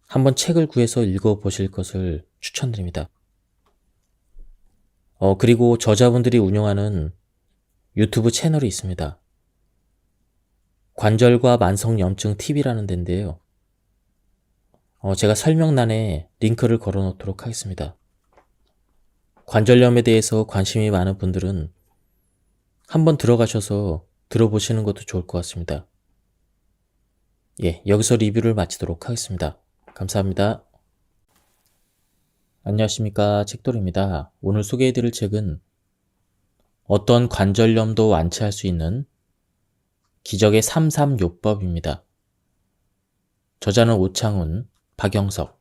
한번 책을 구해서 읽어보실 것을 추천드립니다. 그리고 저자분들이 운영하는 유튜브 채널이 있습니다. 관절과 만성염증 TV라는 데인데요. 제가 설명란에 링크를 걸어 놓도록 하겠습니다. 관절염에 대해서 관심이 많은 분들은 한번 들어가셔서 들어보시는 것도 좋을 것 같습니다. 여기서 리뷰를 마치도록 하겠습니다. 감사합니다. 안녕하십니까, 책돌입니다. 오늘 소개해드릴 책은 어떤 관절염도 완치할 수 있는 기적의 33요법입니다. 저자는 오창훈, 박영석,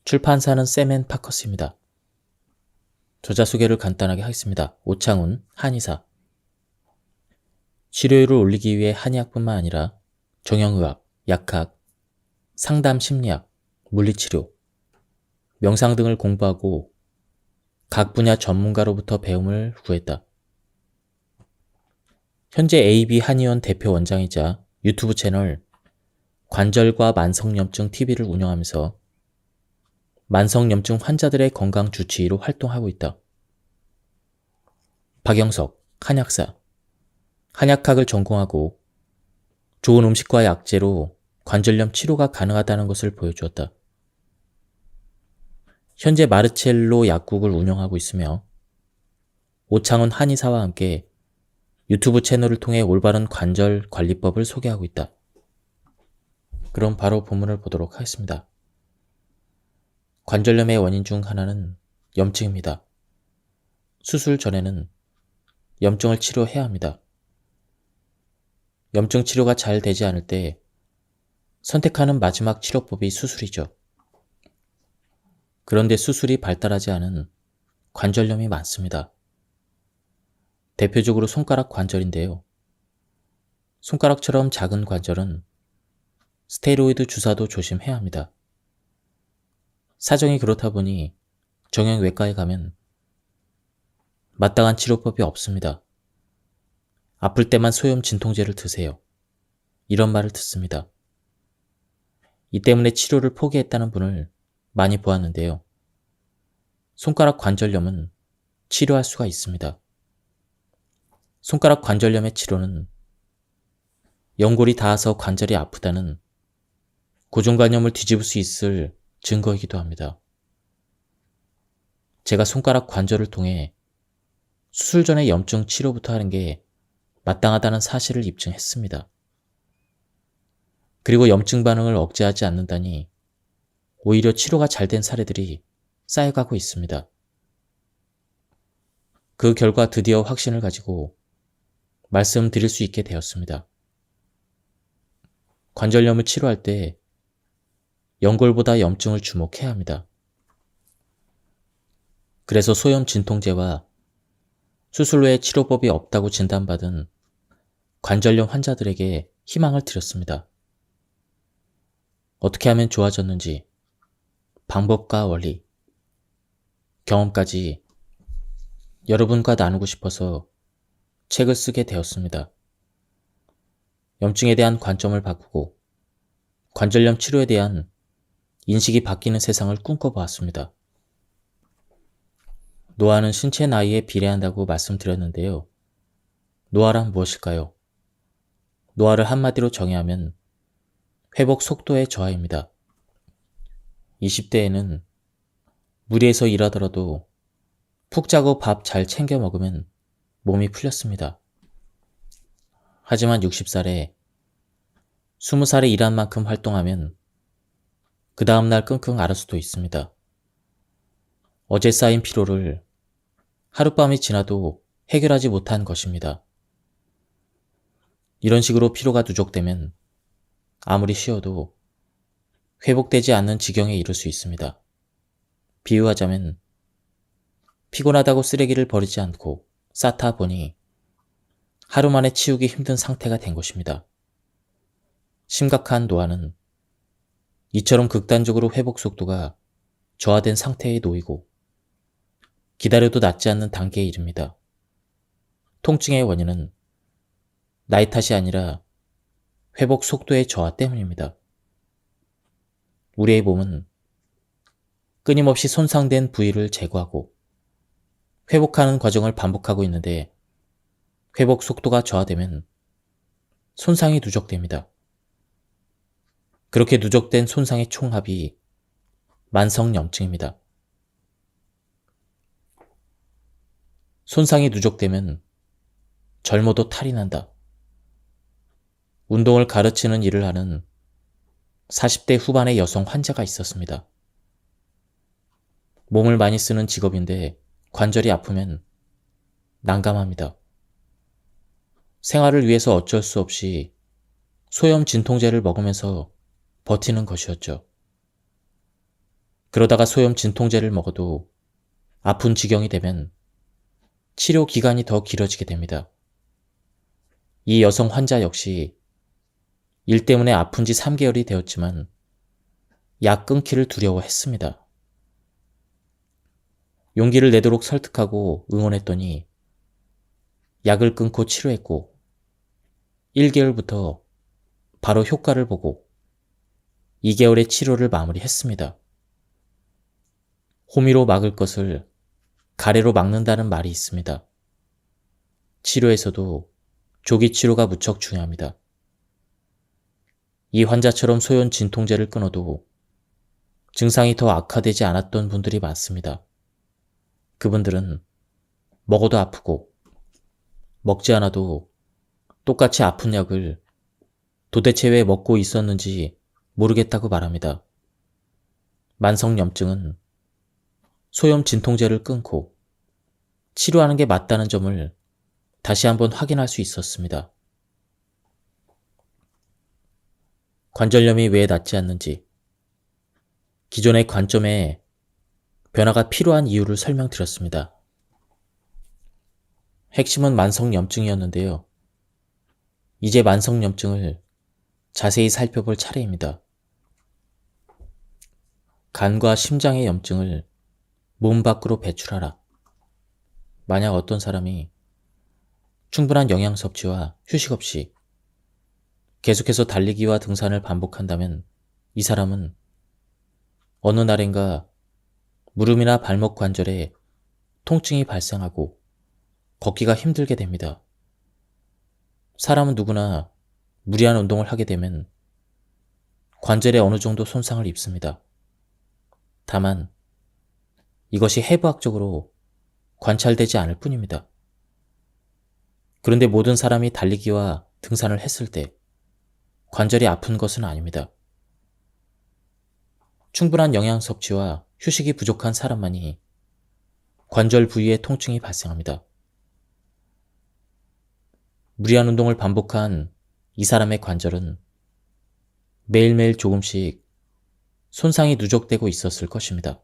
출판사는 샘앤파커스입니다. 저자 소개를 간단하게 하겠습니다. 오창훈, 한의사. 치료율을 올리기 위해 한의학뿐만 아니라 정형의학, 약학, 상담 심리학, 물리치료, 명상 등을 공부하고 각 분야 전문가로부터 배움을 구했다. 현재 AB 한의원 대표 원장이자 유튜브 채널 관절과 만성염증 TV를 운영하면서 만성염증 환자들의 건강 주치의로 활동하고 있다. 박영석, 한약사. 한약학을 전공하고 좋은 음식과 약재로 관절염 치료가 가능하다는 것을 보여주었다. 현재 마르첼로 약국을 운영하고 있으며 오창훈 한의사와 함께 유튜브 채널을 통해 올바른 관절 관리법을 소개하고 있다. 그럼 바로 본문을 보도록 하겠습니다. 관절염의 원인 중 하나는 염증입니다. 수술 전에는 염증을 치료해야 합니다. 염증 치료가 잘 되지 않을 때 선택하는 마지막 치료법이 수술이죠. 그런데 수술이 발달하지 않은 관절염이 많습니다. 대표적으로 손가락 관절인데요. 손가락처럼 작은 관절은 스테로이드 주사도 조심해야 합니다. 사정이 그렇다 보니 정형외과에 가면 마땅한 치료법이 없습니다. 아플 때만 소염 진통제를 드세요. 이런 말을 듣습니다. 이 때문에 치료를 포기했다는 분을 많이 보았는데요. 손가락 관절염은 치료할 수가 있습니다. 손가락 관절염의 치료는 연골이 닿아서 관절이 아프다는 고정관념을 뒤집을 수 있을 증거이기도 합니다. 제가 손가락 관절을 통해 수술 전에 염증 치료부터 하는 게 마땅하다는 사실을 입증했습니다. 그리고 염증 반응을 억제하지 않는다니 오히려 치료가 잘 된 사례들이 쌓여가고 있습니다. 그 결과 드디어 확신을 가지고 말씀드릴 수 있게 되었습니다. 관절염을 치료할 때 연골보다 염증을 주목해야 합니다. 그래서 소염 진통제와 수술 외에 치료법이 없다고 진단받은 관절염 환자들에게 희망을 드렸습니다. 어떻게 하면 좋아졌는지 방법과 원리, 경험까지 여러분과 나누고 싶어서 책을 쓰게 되었습니다. 염증에 대한 관점을 바꾸고 관절염 치료에 대한 인식이 바뀌는 세상을 꿈꿔보았습니다. 노화는 신체 나이에 비례한다고 말씀드렸는데요. 노화란 무엇일까요? 노화를 한마디로 정의하면 회복 속도의 저하입니다. 20대에는 무리해서 일하더라도 푹 자고 밥 잘 챙겨 먹으면 몸이 풀렸습니다. 하지만 60살에 20살에 일한 만큼 활동하면 그 다음날 끙끙 앓을 수도 있습니다. 어제 쌓인 피로를 하룻밤이 지나도 해결하지 못한 것입니다. 이런 식으로 피로가 누적되면 아무리 쉬어도 회복되지 않는 지경에 이를 수 있습니다. 비유하자면 피곤하다고 쓰레기를 버리지 않고 쌓다 보니 하루 만에 치우기 힘든 상태가 된 것입니다. 심각한 노화는 이처럼 극단적으로 회복 속도가 저하된 상태에 놓이고 기다려도 낫지 않는 단계에 이릅니다. 통증의 원인은 나이 탓이 아니라 회복 속도의 저하 때문입니다. 우리의 몸은 끊임없이 손상된 부위를 제거하고 회복하는 과정을 반복하고 있는데 회복 속도가 저하되면 손상이 누적됩니다. 그렇게 누적된 손상의 총합이 만성염증입니다. 손상이 누적되면 젊어도 탈이 난다. 운동을 가르치는 일을 하는 40대 후반의 여성 환자가 있었습니다. 몸을 많이 쓰는 직업인데 관절이 아프면 난감합니다. 생활을 위해서 어쩔 수 없이 소염 진통제를 먹으면서 버티는 것이었죠. 그러다가 소염 진통제를 먹어도 아픈 지경이 되면 치료 기간이 더 길어지게 됩니다. 이 여성 환자 역시 일 때문에 아픈 지 3개월이 되었지만 약 끊기를 두려워했습니다. 용기를 내도록 설득하고 응원했더니 약을 끊고 치료했고 1개월부터 바로 효과를 보고 2개월의 치료를 마무리했습니다. 호미로 막을 것을 가래로 막는다는 말이 있습니다. 치료에서도 조기 치료가 무척 중요합니다. 이 환자처럼 소염 진통제를 끊어도 증상이 더 악화되지 않았던 분들이 많습니다. 그분들은 먹어도 아프고 먹지 않아도 똑같이 아픈 약을 도대체 왜 먹고 있었는지 모르겠다고 말합니다. 만성염증은 소염 진통제를 끊고 치료하는 게 맞다는 점을 다시 한번 확인할 수 있었습니다. 관절염이 왜 낫지 않는지, 기존의 관점에 변화가 필요한 이유를 설명드렸습니다. 핵심은 만성염증이었는데요. 이제 만성염증을 자세히 살펴볼 차례입니다. 간과 심장의 염증을 몸 밖으로 배출하라. 만약 어떤 사람이 충분한 영양 섭취와 휴식 없이 계속해서 달리기와 등산을 반복한다면 이 사람은 어느 날인가 무릎이나 발목 관절에 통증이 발생하고 걷기가 힘들게 됩니다. 사람은 누구나 무리한 운동을 하게 되면 관절에 어느 정도 손상을 입습니다. 다만 이것이 해부학적으로 관찰되지 않을 뿐입니다. 그런데 모든 사람이 달리기와 등산을 했을 때 관절이 아픈 것은 아닙니다. 충분한 영양 섭취와 휴식이 부족한 사람만이 관절 부위에 통증이 발생합니다. 무리한 운동을 반복한 이 사람의 관절은 매일매일 조금씩 손상이 누적되고 있었을 것입니다.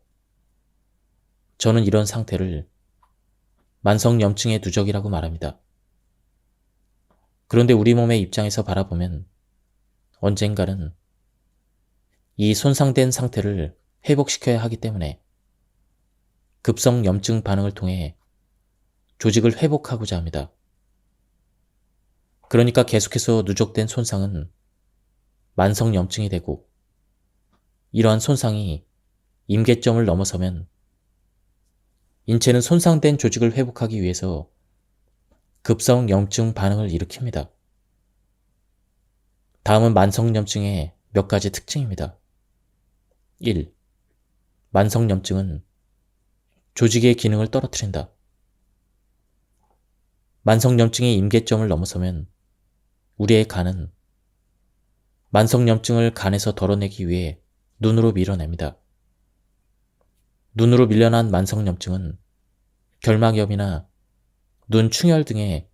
저는 이런 상태를 만성염증의 누적이라고 말합니다. 그런데 우리 몸의 입장에서 바라보면 언젠가는 이 손상된 상태를 회복시켜야 하기 때문에 급성 염증 반응을 통해 조직을 회복하고자 합니다. 그러니까 계속해서 누적된 손상은 만성염증이 되고 이러한 손상이 임계점을 넘어서면 인체는 손상된 조직을 회복하기 위해서 급성 염증 반응을 일으킵니다. 다음은 만성염증의 몇 가지 특징입니다. 1. 만성염증은 조직의 기능을 떨어뜨린다. 만성염증이 임계점을 넘어서면 우리의 간은 만성염증을 간에서 덜어내기 위해 눈으로 밀어냅니다. 눈으로 밀려난 만성염증은 결막염이나 눈 충혈 등의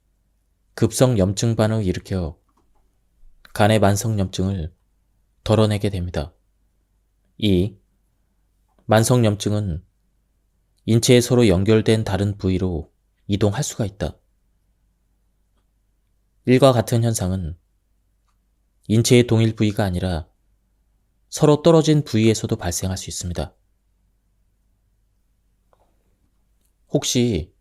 급성 염증 반응을 일으켜 간의 만성염증을 덜어내게 됩니다. 2. 만성염증은 인체에 서로 연결된 다른 부위로 이동할 수가 있다. 일과 같은 현상은 인체의 동일 부위가 아니라 서로 떨어진 부위에서도 발생할 수 있습니다. 혹시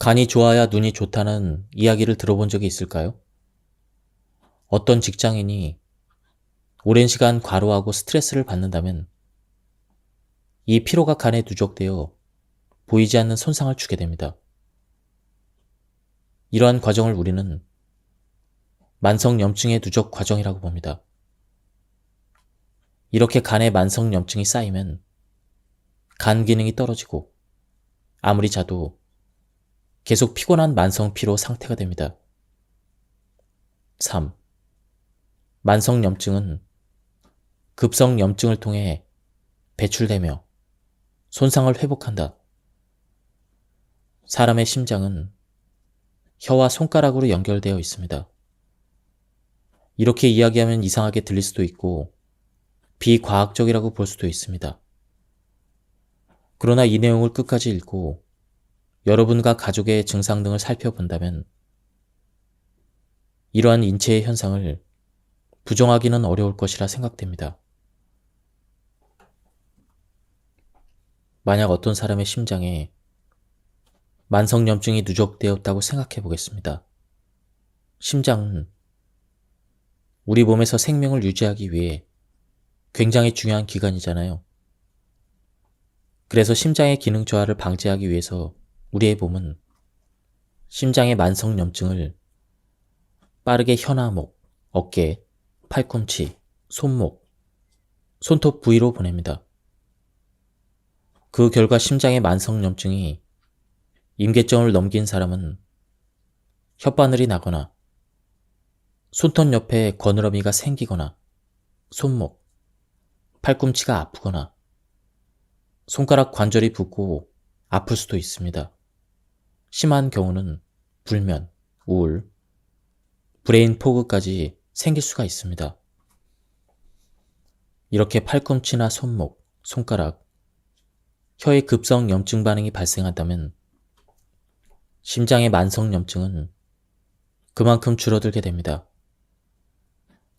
간이 좋아야 눈이 좋다는 이야기를 들어본 적이 있을까요? 어떤 직장인이 오랜 시간 과로하고 스트레스를 받는다면 이 피로가 간에 누적되어 보이지 않는 손상을 주게 됩니다. 이러한 과정을 우리는 만성염증의 누적 과정이라고 봅니다. 이렇게 간에 만성염증이 쌓이면 간 기능이 떨어지고 아무리 자도 계속 피곤한 만성피로 상태가 됩니다. 3. 만성염증은 급성염증을 통해 배출되며 손상을 회복한다. 사람의 심장은 혀와 손가락으로 연결되어 있습니다. 이렇게 이야기하면 이상하게 들릴 수도 있고 비과학적이라고 볼 수도 있습니다. 그러나 이 내용을 끝까지 읽고 여러분과 가족의 증상 등을 살펴본다면 이러한 인체의 현상을 부정하기는 어려울 것이라 생각됩니다. 만약 어떤 사람의 심장에 만성염증이 누적되었다고 생각해 보겠습니다. 심장은 우리 몸에서 생명을 유지하기 위해 굉장히 중요한 기관이잖아요. 그래서 심장의 기능 저하를 방지하기 위해서 우리의 몸은 심장의 만성염증을 빠르게 혀나 목, 어깨, 팔꿈치, 손목, 손톱 부위로 보냅니다. 그 결과 심장의 만성염증이 임계점을 넘긴 사람은 혓바늘이 나거나 손톱 옆에 거느러미가 생기거나 손목, 팔꿈치가 아프거나 손가락 관절이 붓고 아플 수도 있습니다. 심한 경우는 불면, 우울, 브레인 포그까지 생길 수가 있습니다. 이렇게 팔꿈치나 손목, 손가락, 혀의 급성 염증 반응이 발생한다면 심장의 만성염증은 그만큼 줄어들게 됩니다.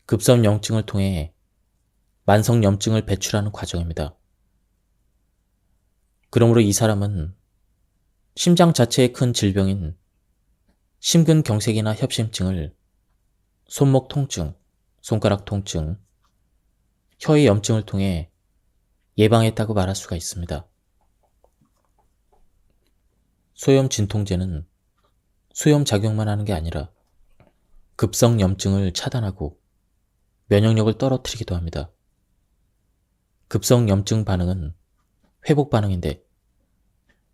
급성염증을 통해 만성염증을 배출하는 과정입니다. 그러므로 이 사람은 심장 자체의 큰 질병인 심근경색이나 협심증을 손목 통증, 손가락 통증, 혀의 염증을 통해 예방했다고 말할 수가 있습니다. 소염 진통제는 소염 작용만 하는 게 아니라 급성 염증을 차단하고 면역력을 떨어뜨리기도 합니다. 급성 염증 반응은 회복 반응인데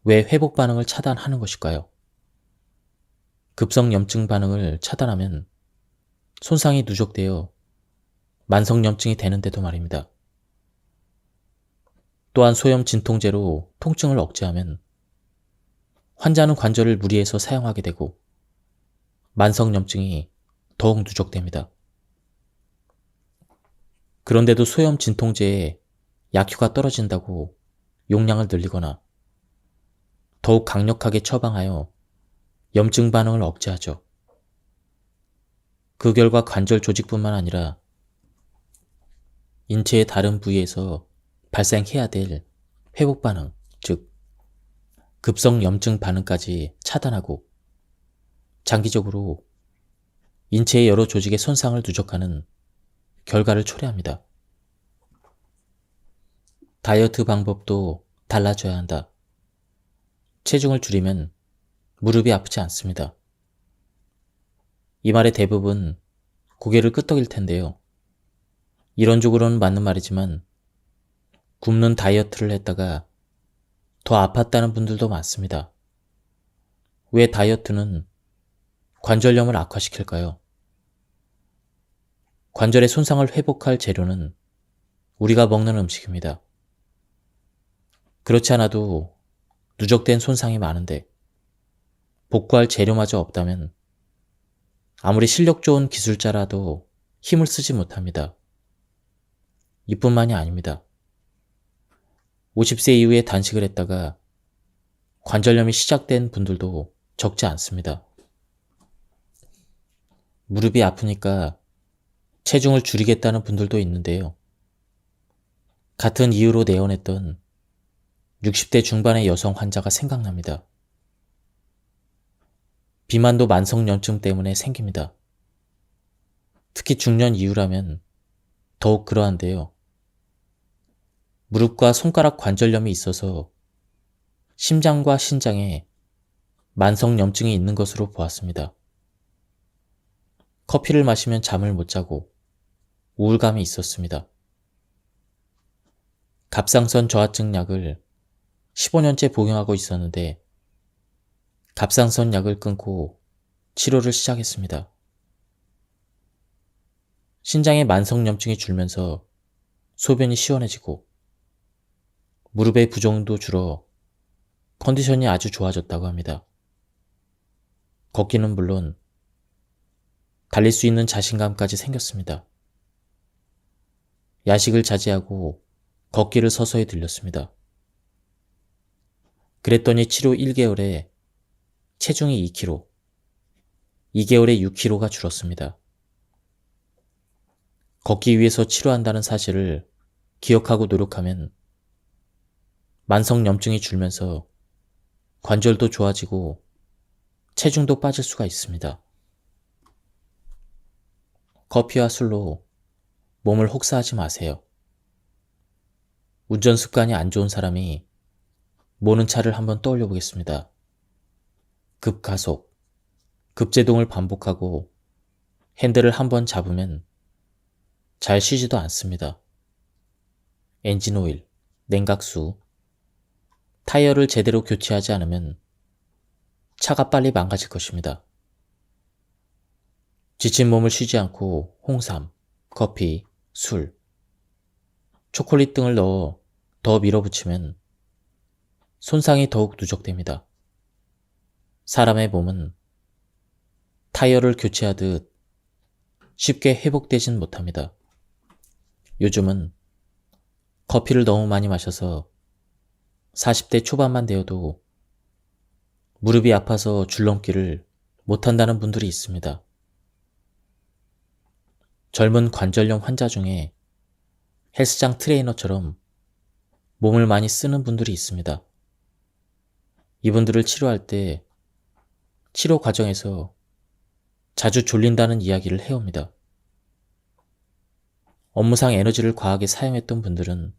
왜 회복 반응을 차단하는 것일까요? 급성 염증 반응을 차단하면 손상이 누적되어 만성염증이 되는데도 말입니다. 또한 소염 진통제로 통증을 억제하면 환자는 관절을 무리해서 사용하게 되고 만성염증이 더욱 누적됩니다. 그런데도 소염 진통제의 약효가 떨어진다고 용량을 늘리거나 더욱 강력하게 처방하여 염증 반응을 억제하죠. 그 결과 관절 조직뿐만 아니라 인체의 다른 부위에서 발생해야 될 회복 반응, 즉 급성 염증 반응까지 차단하고 장기적으로 인체의 여러 조직의 손상을 누적하는 결과를 초래합니다. 다이어트 방법도 달라져야 한다. 체중을 줄이면 무릎이 아프지 않습니다. 이 말의 대부분 고개를 끄덕일 텐데요. 이론적으로는 맞는 말이지만 굶는 다이어트를 했다가 더 아팠다는 분들도 많습니다. 왜 다이어트는 관절염을 악화시킬까요? 관절의 손상을 회복할 재료는 우리가 먹는 음식입니다. 그렇지 않아도 누적된 손상이 많은데 복구할 재료마저 없다면 아무리 실력 좋은 기술자라도 힘을 쓰지 못합니다. 이뿐만이 아닙니다. 50세 이후에 단식을 했다가 관절염이 시작된 분들도 적지 않습니다. 무릎이 아프니까 체중을 줄이겠다는 분들도 있는데요. 같은 이유로 내원했던 60대 중반의 여성 환자가 생각납니다. 비만도 만성염증 때문에 생깁니다. 특히 중년 이후라면 더욱 그러한데요. 무릎과 손가락 관절염이 있어서 심장과 신장에 만성염증이 있는 것으로 보았습니다. 커피를 마시면 잠을 못 자고 우울감이 있었습니다. 갑상선 저하증 약을 15년째 복용하고 있었는데 갑상선 약을 끊고 치료를 시작했습니다. 신장에 만성염증이 줄면서 소변이 시원해지고 무릎의 부종도 줄어 컨디션이 아주 좋아졌다고 합니다. 걷기는 물론 달릴 수 있는 자신감까지 생겼습니다. 야식을 자제하고 걷기를 서서히 늘렸습니다. 그랬더니 치료 1개월에 체중이 2kg, 2개월에 6kg가 줄었습니다. 걷기 위해서 치료한다는 사실을 기억하고 노력하면 만성염증이 줄면서 관절도 좋아지고 체중도 빠질 수가 있습니다. 커피와 술로 몸을 혹사하지 마세요. 운전 습관이 안 좋은 사람이 모는 차를 한번 떠올려 보겠습니다. 급가속, 급제동을 반복하고 핸들을 한번 잡으면 잘 쉬지도 않습니다. 엔진오일, 냉각수, 타이어를 제대로 교체하지 않으면 차가 빨리 망가질 것입니다. 지친 몸을 쉬지 않고 홍삼, 커피, 술, 초콜릿 등을 넣어 더 밀어붙이면 손상이 더욱 누적됩니다. 사람의 몸은 타이어를 교체하듯 쉽게 회복되진 못합니다. 요즘은 커피를 너무 많이 마셔서 40대 초반만 되어도 무릎이 아파서 줄넘기를 못한다는 분들이 있습니다. 젊은 관절염 환자 중에 헬스장 트레이너처럼 몸을 많이 쓰는 분들이 있습니다. 이분들을 치료할 때 치료 과정에서 자주 졸린다는 이야기를 해옵니다. 업무상 에너지를 과하게 사용했던 분들은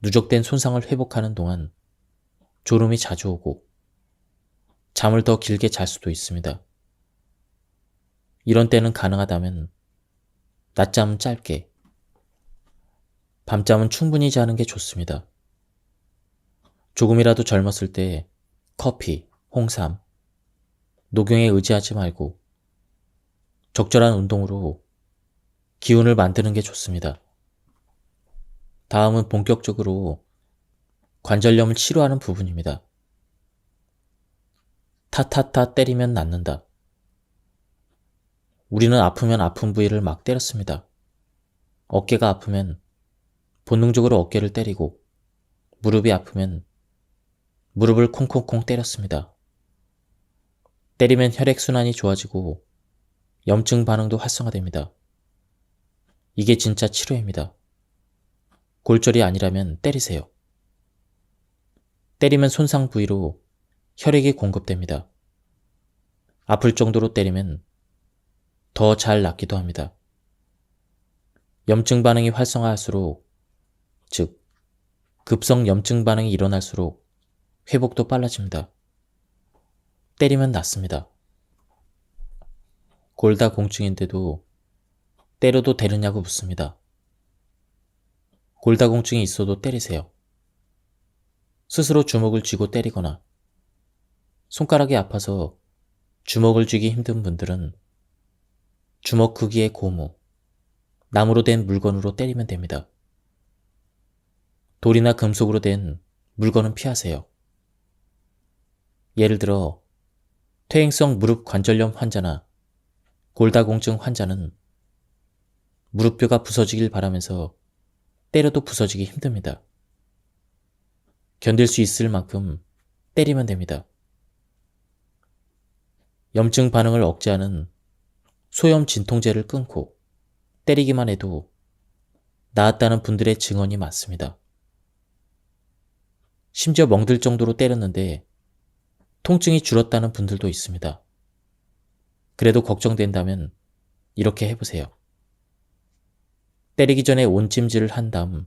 누적된 손상을 회복하는 동안 졸음이 자주 오고 잠을 더 길게 잘 수도 있습니다. 이런 때는 가능하다면 낮잠은 짧게, 밤잠은 충분히 자는 게 좋습니다. 조금이라도 젊었을 때 커피, 홍삼, 녹용에 의지하지 말고 적절한 운동으로 기운을 만드는 게 좋습니다. 다음은 본격적으로 관절염을 치료하는 부분입니다. 타타타 때리면 낫는다. 우리는 아프면 아픈 부위를 막 때렸습니다. 어깨가 아프면 본능적으로 어깨를 때리고 무릎이 아프면 무릎을 콩콩콩 때렸습니다. 때리면 혈액순환이 좋아지고 염증 반응도 활성화됩니다. 이게 진짜 치료입니다. 골절이 아니라면 때리세요. 때리면 손상 부위로 혈액이 공급됩니다. 아플 정도로 때리면 더 잘 낫기도 합니다. 염증 반응이 활성화할수록, 즉 급성 염증 반응이 일어날수록 회복도 빨라집니다. 때리면 낫습니다. 골다공증인데도 때려도 되느냐고 묻습니다. 골다공증이 있어도 때리세요. 스스로 주먹을 쥐고 때리거나 손가락이 아파서 주먹을 쥐기 힘든 분들은 주먹 크기의 고무, 나무로 된 물건으로 때리면 됩니다. 돌이나 금속으로 된 물건은 피하세요. 예를 들어 퇴행성 무릎 관절염 환자나 골다공증 환자는 무릎뼈가 부서지길 바라면서 때려도 부서지기 힘듭니다. 견딜 수 있을 만큼 때리면 됩니다. 염증 반응을 억제하는 소염 진통제를 끊고 때리기만 해도 나았다는 분들의 증언이 많습니다. 심지어 멍들 정도로 때렸는데 통증이 줄었다는 분들도 있습니다. 그래도 걱정된다면 이렇게 해보세요. 때리기 전에 온찜질을 한 다음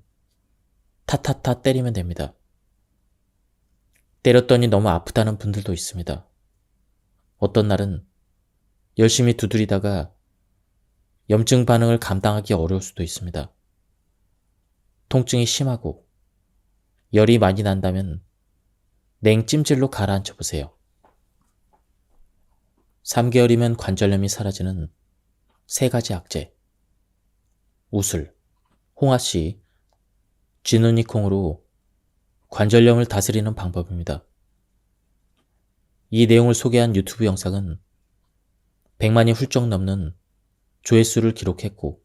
타타타 때리면 됩니다. 때렸더니 너무 아프다는 분들도 있습니다. 어떤 날은 열심히 두드리다가 염증 반응을 감당하기 어려울 수도 있습니다. 통증이 심하고 열이 많이 난다면 냉찜질로 가라앉혀 보세요. 3개월이면 관절염이 사라지는 3가지 약재. 우슬, 홍아씨, 쥐누니콩으로 관절염을 다스리는 방법입니다. 이 내용을 소개한 유튜브 영상은 100만이 훌쩍 넘는 조회수를 기록했고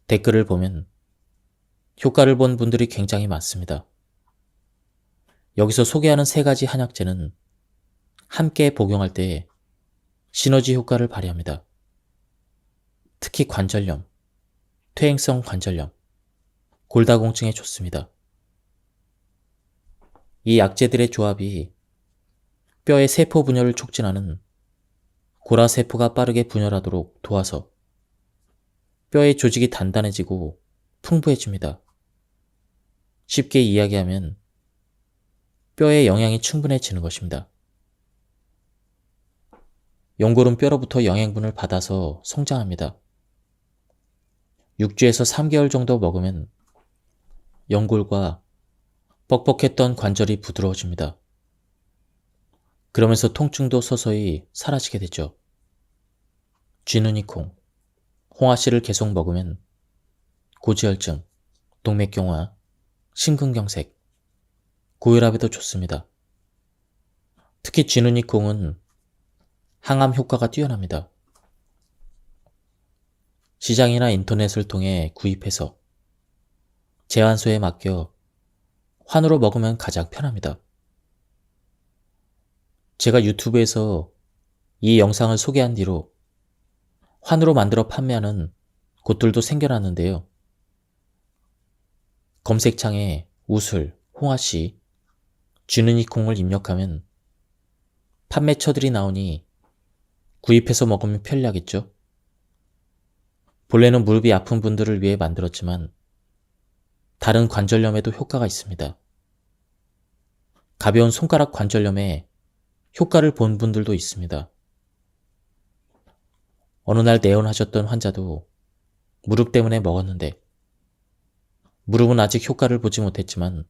댓글을 보면 효과를 본 분들이 굉장히 많습니다. 여기서 소개하는 3가지 한약재는 함께 복용할 때 시너지 효과를 발휘합니다. 특히 관절염, 퇴행성 관절염, 골다공증에 좋습니다. 이 약재들의 조합이 뼈의 세포 분열을 촉진하는 고라세포가 빠르게 분열하도록 도와서 뼈의 조직이 단단해지고 풍부해집니다. 쉽게 이야기하면 뼈의 영양이 충분해지는 것입니다. 연골은 뼈로부터 영양분을 받아서 성장합니다. 6주에서 3개월 정도 먹으면 연골과 뻑뻑했던 관절이 부드러워집니다. 그러면서 통증도 서서히 사라지게 되죠. 쥐누니콩, 홍아씨를 계속 먹으면 고지혈증, 동맥경화, 심근경색, 고혈압에도 좋습니다. 특히 쥐누니콩은 항암 효과가 뛰어납니다. 시장이나 인터넷을 통해 구입해서 제환소에 맡겨 환으로 먹으면 가장 편합니다. 제가 유튜브에서 이 영상을 소개한 뒤로 환으로 만들어 판매하는 곳들도 생겨났는데요. 검색창에 우슬, 홍아씨, 쥐누니콩을 입력하면 판매처들이 나오니 구입해서 먹으면 편리하겠죠? 본래는 무릎이 아픈 분들을 위해 만들었지만 다른 관절염에도 효과가 있습니다. 가벼운 손가락 관절염에 효과를 본 분들도 있습니다. 어느 날 내원하셨던 환자도 무릎 때문에 먹었는데 무릎은 아직 효과를 보지 못했지만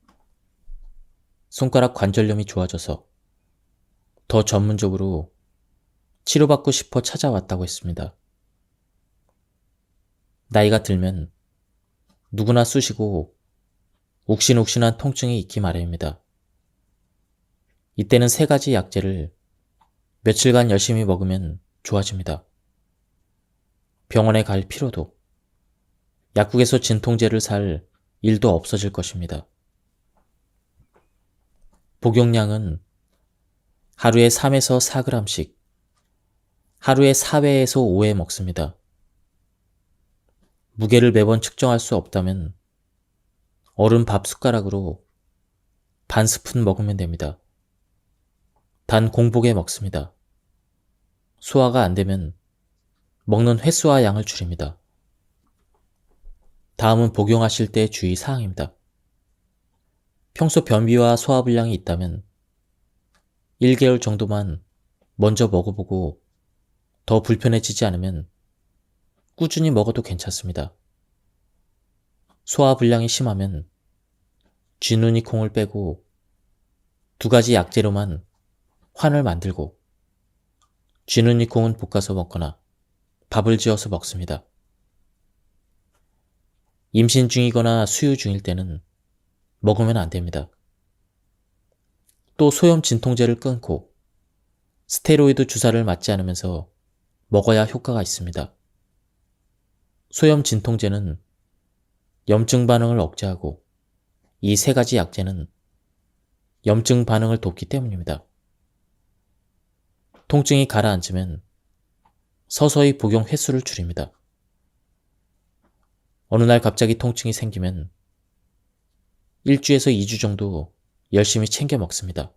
손가락 관절염이 좋아져서 더 전문적으로 치료받고 싶어 찾아왔다고 했습니다. 나이가 들면 누구나 쑤시고 욱신욱신한 통증이 있기 마련입니다. 이때는 3가지 약재를 며칠간 열심히 먹으면 좋아집니다. 병원에 갈 필요도, 약국에서 진통제를 살 일도 없어질 것입니다. 복용량은 하루에 3에서 4g씩, 하루에 4회에서 5회 먹습니다. 무게를 매번 측정할 수 없다면 어른 밥 숟가락으로 반 스푼 먹으면 됩니다. 단 공복에 먹습니다. 소화가 안 되면 먹는 횟수와 양을 줄입니다. 다음은 복용하실 때 주의 사항입니다. 평소 변비와 소화불량이 있다면 1개월 정도만 먼저 먹어보고 더 불편해지지 않으면 꾸준히 먹어도 괜찮습니다. 소화불량이 심하면 쥐누니콩을 빼고 2가지 약재로만 환을 만들고 쥐누니콩은 볶아서 먹거나 밥을 지어서 먹습니다. 임신 중이거나 수유 중일 때는 먹으면 안 됩니다. 또 소염 진통제를 끊고 스테로이드 주사를 맞지 않으면서 먹어야 효과가 있습니다. 소염 진통제는 염증 반응을 억제하고 이 3가지 약재는 염증 반응을 돕기 때문입니다. 통증이 가라앉으면 서서히 복용 횟수를 줄입니다. 어느 날 갑자기 통증이 생기면 1주에서 2주 정도 열심히 챙겨 먹습니다.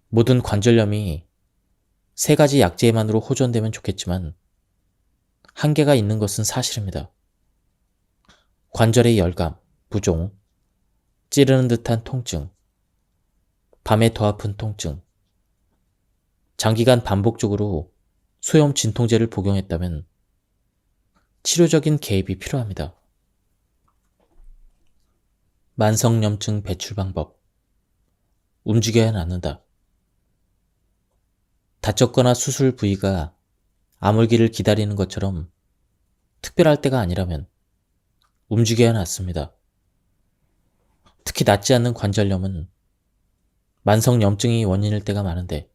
모든 관절염이 3가지 약재만으로 호전되면 좋겠지만 한계가 있는 것은 사실입니다. 관절의 열감, 부종, 찌르는 듯한 통증, 밤에 더 아픈 통증. 장기간 반복적으로 소염 진통제를 복용했다면 치료적인 개입이 필요합니다. 만성염증 배출 방법. 움직여야 낫는다. 다쳤거나 수술 부위가 아물기를 기다리는 것처럼 특별할 때가 아니라면 움직여야 낫습니다. 특히 낫지 않는 관절염은 만성염증이 원인일 때가 많은데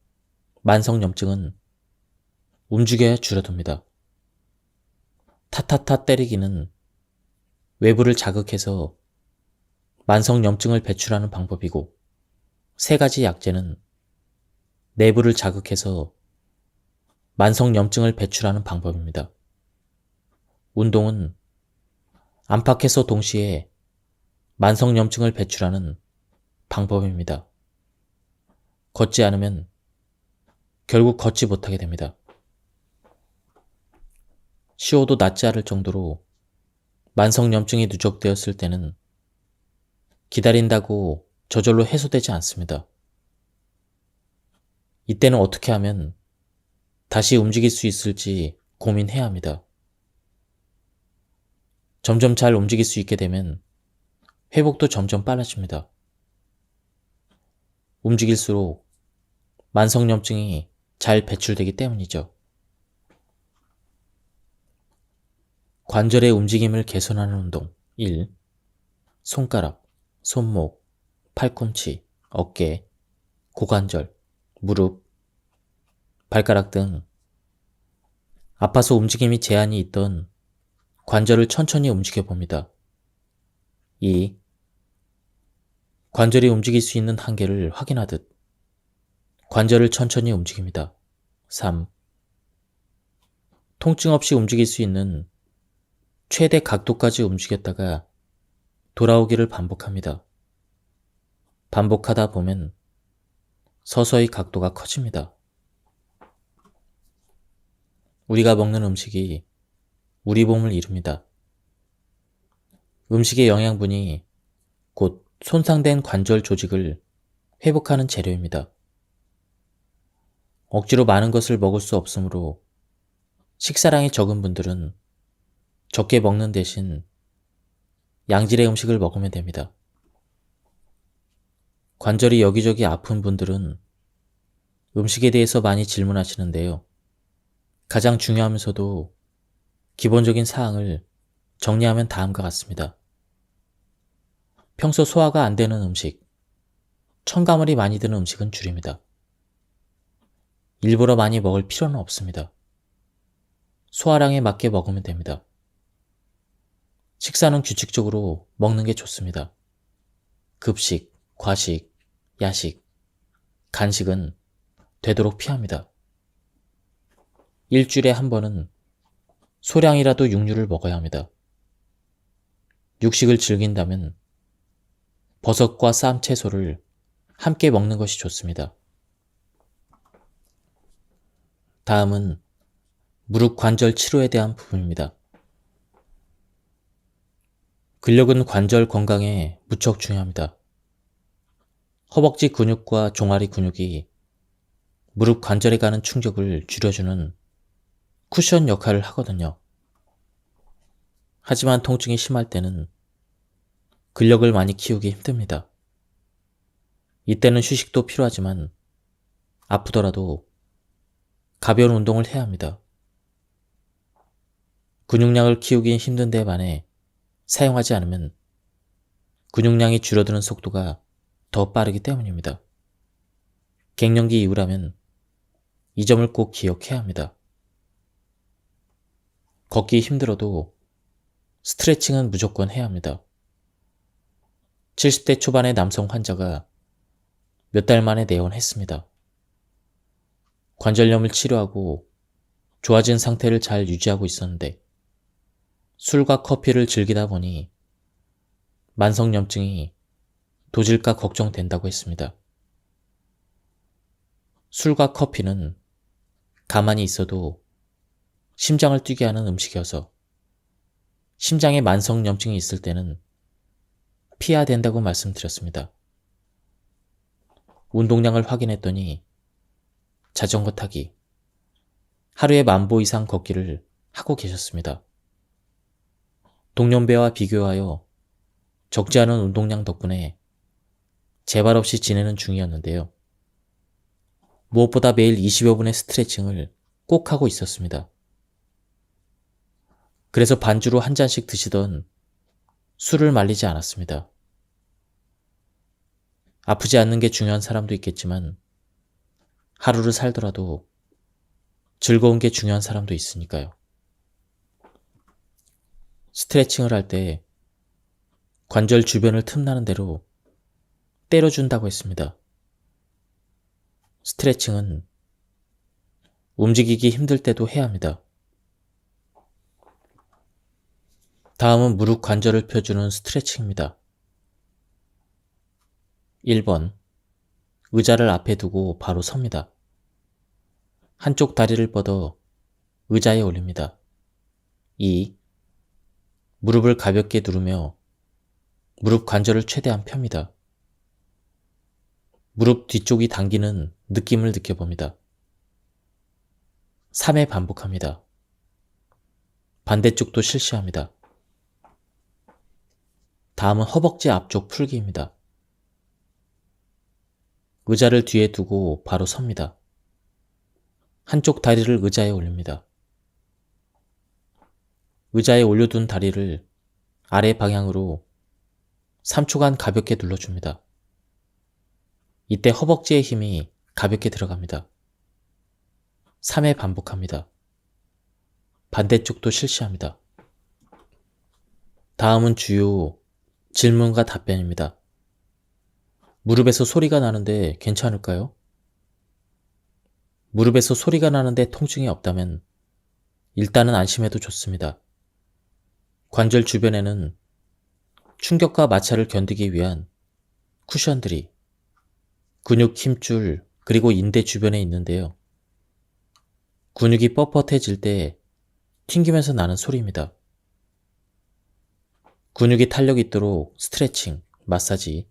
만성염증은 움직여야 줄어듭니다. 타타타 때리기는 외부를 자극해서 만성염증을 배출하는 방법이고, 세 가지 약제는 내부를 자극해서 만성염증을 배출하는 방법입니다. 운동은 안팎에서 동시에 만성염증을 배출하는 방법입니다. 걷지 않으면 결국 걷지 못하게 됩니다. 쉬어도 낫지 않을 정도로 만성염증이 누적되었을 때는 기다린다고 저절로 해소되지 않습니다. 이때는 어떻게 하면 다시 움직일 수 있을지 고민해야 합니다. 점점 잘 움직일 수 있게 되면 회복도 점점 빨라집니다. 움직일수록 만성염증이 잘 배출되기 때문이죠. 관절의 움직임을 개선하는 운동. 1. 손가락, 손목, 팔꿈치, 어깨, 고관절, 무릎, 발가락 등 아파서 움직임이 제한이 있던 관절을 천천히 움직여 봅니다. 2. 관절이 움직일 수 있는 한계를 확인하듯 관절을 천천히 움직입니다. 3. 통증 없이 움직일 수 있는 최대 각도까지 움직였다가 돌아오기를 반복합니다. 반복하다 보면 서서히 각도가 커집니다. 우리가 먹는 음식이 우리 몸을 이룹니다. 음식의 영양분이 곧 손상된 관절 조직을 회복하는 재료입니다. 억지로 많은 것을 먹을 수 없으므로 식사량이 적은 분들은 적게 먹는 대신 양질의 음식을 먹으면 됩니다. 관절이 여기저기 아픈 분들은 음식에 대해서 많이 질문하시는데요. 가장 중요하면서도 기본적인 사항을 정리하면 다음과 같습니다. 평소 소화가 안 되는 음식, 첨가물이 많이 드는 음식은 줄입니다. 일부러 많이 먹을 필요는 없습니다. 소화량에 맞게 먹으면 됩니다. 식사는 규칙적으로 먹는 게 좋습니다. 급식, 과식, 야식, 간식은 되도록 피합니다. 일주일에 한 번은 소량이라도 육류를 먹어야 합니다. 육식을 즐긴다면 버섯과 쌈 채소를 함께 먹는 것이 좋습니다. 다음은 무릎 관절 치료에 대한 부분입니다. 근력은 관절 건강에 무척 중요합니다. 허벅지 근육과 종아리 근육이 무릎 관절에 가는 충격을 줄여주는 쿠션 역할을 하거든요. 하지만 통증이 심할 때는 근력을 많이 키우기 힘듭니다. 이때는 휴식도 필요하지만 아프더라도 가벼운 운동을 해야 합니다. 근육량을 키우기 힘든 데 반해 사용하지 않으면 근육량이 줄어드는 속도가 더 빠르기 때문입니다. 갱년기 이후라면 이 점을 꼭 기억해야 합니다. 걷기 힘들어도 스트레칭은 무조건 해야 합니다. 70대 초반의 남성 환자가 몇 달 만에 내원했습니다. 관절염을 치료하고 좋아진 상태를 잘 유지하고 있었는데 술과 커피를 즐기다 보니 만성염증이 도질까 걱정된다고 했습니다. 술과 커피는 가만히 있어도 심장을 뛰게 하는 음식이어서 심장에 만성염증이 있을 때는 피해야 된다고 말씀드렸습니다. 운동량을 확인했더니 자전거 타기, 하루에 10,000보 이상 걷기를 하고 계셨습니다. 동년배와 비교하여 적지 않은 운동량 덕분에 재발 없이 지내는 중이었는데요. 무엇보다 매일 20여 분의 스트레칭을 꼭 하고 있었습니다. 그래서 반주로 한 잔씩 드시던 술을 말리지 않았습니다. 아프지 않는 게 중요한 사람도 있겠지만 하루를 살더라도 즐거운 게 중요한 사람도 있으니까요. 스트레칭을 할 때 관절 주변을 틈나는 대로 때려준다고 했습니다. 스트레칭은 움직이기 힘들 때도 해야 합니다. 다음은 무릎 관절을 펴주는 스트레칭입니다. 1번. 의자를 앞에 두고 바로 섭니다. 한쪽 다리를 뻗어 의자에 올립니다. 2. 무릎을 가볍게 누르며 무릎 관절을 최대한 펴니다. 무릎 뒤쪽이 당기는 느낌을 느껴봅니다. 3회 반복합니다. 반대쪽도 실시합니다. 다음은 허벅지 앞쪽 풀기입니다. 의자를 뒤에 두고 바로 섭니다. 한쪽 다리를 의자에 올립니다. 의자에 올려둔 다리를 아래 방향으로 3초간 가볍게 눌러줍니다. 이때 허벅지의 힘이 가볍게 들어갑니다. 3회 반복합니다. 반대쪽도 실시합니다. 다음은 주요 질문과 답변입니다. 무릎에서 소리가 나는데 괜찮을까요? 무릎에서 소리가 나는데 통증이 없다면 일단은 안심해도 좋습니다. 관절 주변에는 충격과 마찰을 견디기 위한 쿠션들이 근육 힘줄 그리고 인대 주변에 있는데요. 근육이 뻣뻣해질 때 튕기면서 나는 소리입니다. 근육이 탄력 있도록 스트레칭, 마사지,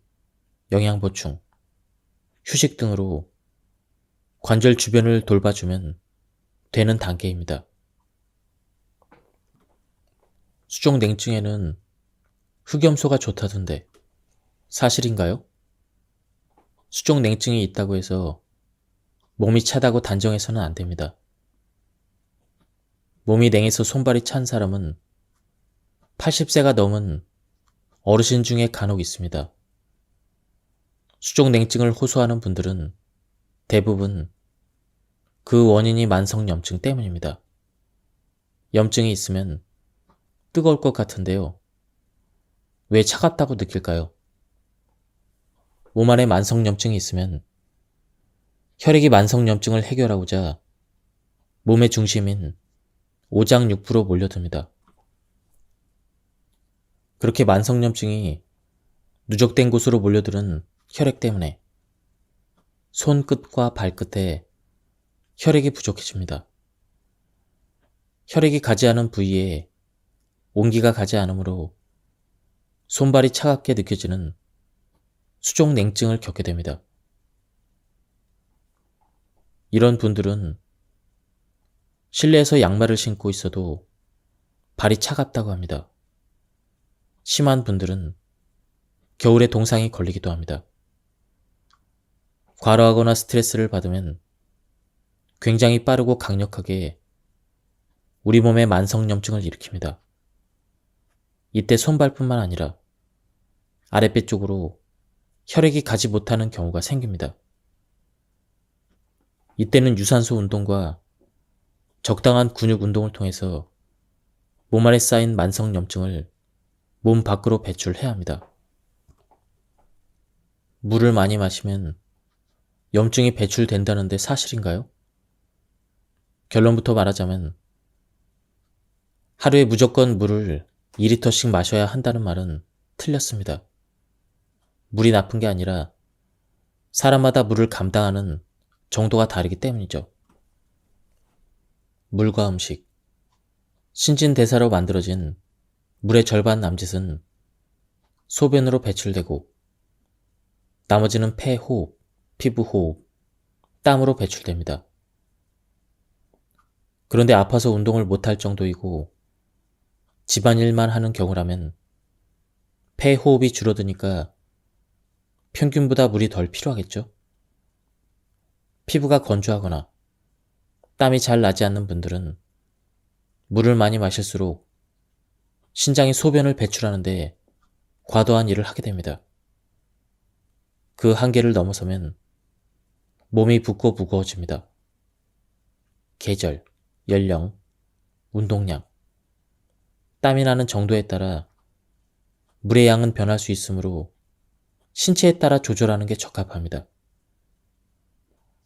영양보충, 휴식 등으로 관절 주변을 돌봐주면 되는 단계입니다. 수족 냉증에는 흑염소가 좋다던데 사실인가요? 수족 냉증이 있다고 해서 몸이 차다고 단정해서는 안 됩니다. 몸이 냉해서 손발이 찬 사람은 80세가 넘은 어르신 중에 간혹 있습니다. 수족 냉증을 호소하는 분들은 대부분 그 원인이 만성염증 때문입니다. 염증이 있으면 뜨거울 것 같은데요. 왜 차갑다고 느낄까요? 몸 안에 만성염증이 있으면 혈액이 만성염증을 해결하고자 몸의 중심인 오장육부로 몰려듭니다. 그렇게 만성염증이 누적된 곳으로 몰려드는 혈액 때문에 손끝과 발끝에 혈액이 부족해집니다. 혈액이 가지 않은 부위에 온기가 가지 않으므로 손발이 차갑게 느껴지는 수족 냉증을 겪게 됩니다. 이런 분들은 실내에서 양말을 신고 있어도 발이 차갑다고 합니다. 심한 분들은 겨울에 동상이 걸리기도 합니다. 과로하거나 스트레스를 받으면 굉장히 빠르고 강력하게 우리 몸에 만성염증을 일으킵니다. 이때 손발뿐만 아니라 아랫배 쪽으로 혈액이 가지 못하는 경우가 생깁니다. 이때는 유산소 운동과 적당한 근육 운동을 통해서 몸 안에 쌓인 만성염증을 몸 밖으로 배출해야 합니다. 물을 많이 마시면 염증이 배출된다는데 사실인가요? 결론부터 말하자면 하루에 무조건 물을 2리터씩 마셔야 한다는 말은 틀렸습니다. 물이 나쁜 게 아니라 사람마다 물을 감당하는 정도가 다르기 때문이죠. 물과 음식, 신진대사로 만들어진 물의 절반 남짓은 소변으로 배출되고 나머지는 폐, 호흡, 피부 호흡, 땀으로 배출됩니다. 그런데 아파서 운동을 못할 정도이고 집안일만 하는 경우라면 폐 호흡이 줄어드니까 평균보다 물이 덜 필요하겠죠? 피부가 건조하거나 땀이 잘 나지 않는 분들은 물을 많이 마실수록 신장이 소변을 배출하는데 과도한 일을 하게 됩니다. 그 한계를 넘어서면 몸이 붓고 무거워집니다. 계절, 연령, 운동량, 땀이 나는 정도에 따라 물의 양은 변할 수 있으므로 신체에 따라 조절하는 게 적합합니다.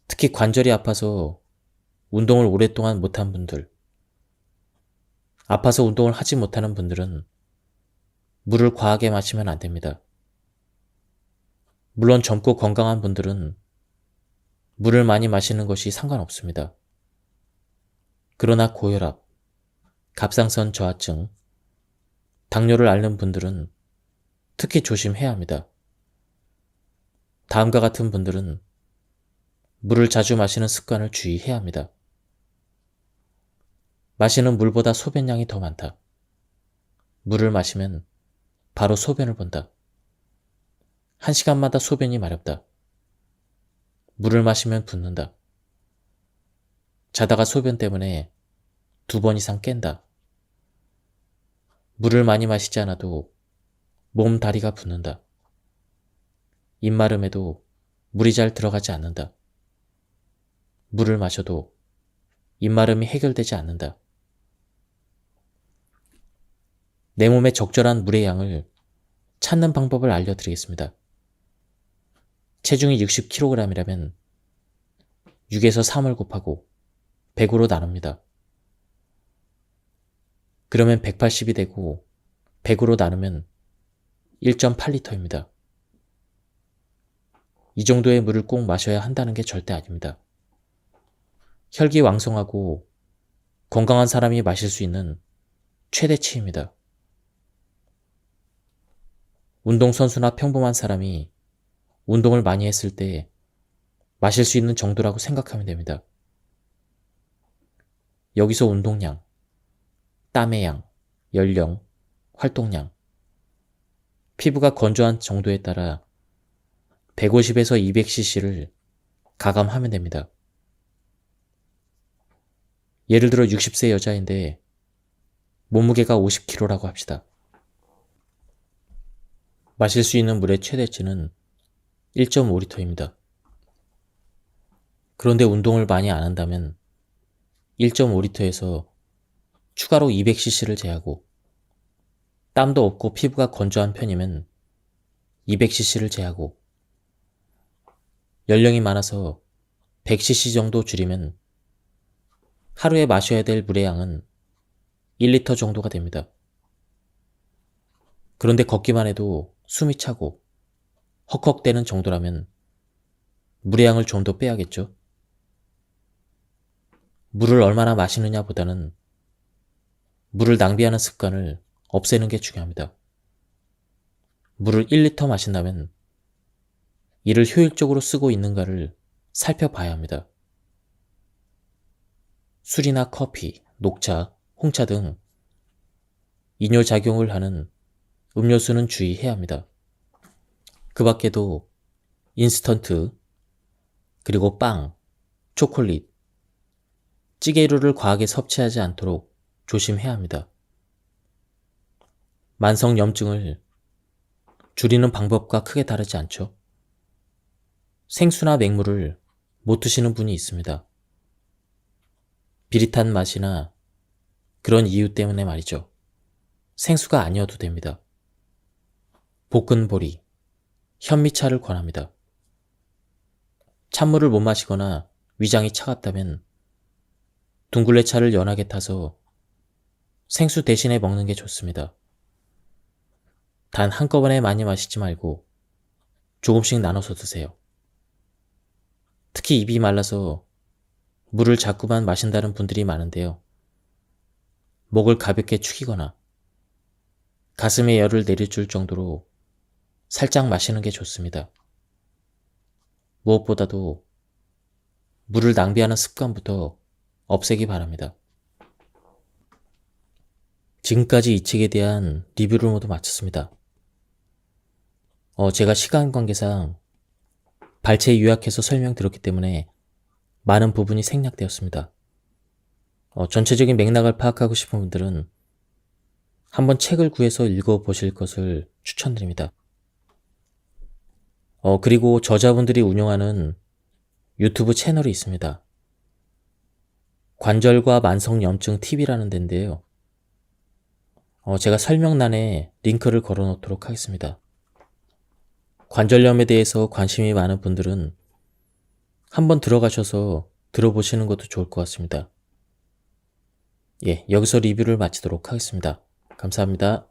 특히 관절이 아파서 운동을 오랫동안 못한 분들, 아파서 운동을 하지 못하는 분들은 물을 과하게 마시면 안 됩니다. 물론 젊고 건강한 분들은 물을 많이 마시는 것이 상관없습니다. 그러나 고혈압, 갑상선 저하증, 당뇨를 앓는 분들은 특히 조심해야 합니다. 다음과 같은 분들은 물을 자주 마시는 습관을 주의해야 합니다. 마시는 물보다 소변량이 더 많다. 물을 마시면 바로 소변을 본다. 1시간마다 소변이 마렵다. 물을 마시면 붓는다. 자다가 소변 때문에 2번 이상 깬다. 물을 많이 마시지 않아도 몸 다리가 붓는다. 입마름에도 물이 잘 들어가지 않는다. 물을 마셔도 입마름이 해결되지 않는다. 내 몸에 적절한 물의 양을 찾는 방법을 알려드리겠습니다. 체중이 60kg이라면 6에서 3을 곱하고 100으로 나눕니다. 그러면 180이 되고 100으로 나누면 1.8리터입니다. 이 정도의 물을 꼭 마셔야 한다는 게 절대 아닙니다. 혈기왕성하고 건강한 사람이 마실 수 있는 최대치입니다. 운동선수나 평범한 사람이 운동을 많이 했을 때 마실 수 있는 정도라고 생각하면 됩니다. 여기서 운동량, 땀의 양, 연령, 활동량, 피부가 건조한 정도에 따라 150에서 200cc를 가감하면 됩니다. 예를 들어 60세 여자인데 몸무게가 50kg라고 합시다. 마실 수 있는 물의 최대치는 1.5리터입니다. 그런데 운동을 많이 안 한다면 1.5리터에서 추가로 200cc를 제하고 땀도 없고 피부가 건조한 편이면 200cc를 제하고 연령이 많아서 100cc 정도 줄이면 하루에 마셔야 될 물의 양은 1리터 정도가 됩니다. 그런데 걷기만 해도 숨이 차고 헉헉대는 정도라면 물의 양을 좀 더 빼야겠죠. 물을 얼마나 마시느냐 보다는 물을 낭비하는 습관을 없애는 게 중요합니다. 물을 1리터 마신다면 이를 효율적으로 쓰고 있는가를 살펴봐야 합니다. 술이나 커피, 녹차, 홍차 등 이뇨작용을 하는 음료수는 주의해야 합니다. 그 밖에도 인스턴트, 그리고 빵, 초콜릿, 찌개류를 과하게 섭취하지 않도록 조심해야 합니다. 만성염증을 줄이는 방법과 크게 다르지 않죠. 생수나 맹물을 못 드시는 분이 있습니다. 비릿한 맛이나 그런 이유 때문에 말이죠. 생수가 아니어도 됩니다. 볶은 보리, 현미차를 권합니다. 찬물을 못 마시거나 위장이 차갑다면 둥글레차를 연하게 타서 생수 대신에 먹는 게 좋습니다. 단 한꺼번에 많이 마시지 말고 조금씩 나눠서 드세요. 특히 입이 말라서 물을 자꾸만 마신다는 분들이 많은데요. 목을 가볍게 축이거나 가슴에 열을 내려줄 정도로 살짝 마시는 게 좋습니다. 무엇보다도 물을 낭비하는 습관부터 없애기 바랍니다. 지금까지 이 책에 대한 리뷰를 모두 마쳤습니다. 제가 시간 관계상 발췌 요약해서 설명드렸기 때문에 많은 부분이 생략되었습니다. 전체적인 맥락을 파악하고 싶은 분들은 한번 책을 구해서 읽어보실 것을 추천드립니다. 그리고 저자분들이 운영하는 유튜브 채널이 있습니다. 관절과 만성염증 TV라는 데인데요. 제가 설명란에 링크를 걸어 놓도록 하겠습니다. 관절염에 대해서 관심이 많은 분들은 한번 들어가셔서 들어보시는 것도 좋을 것 같습니다. 여기서 리뷰를 마치도록 하겠습니다. 감사합니다.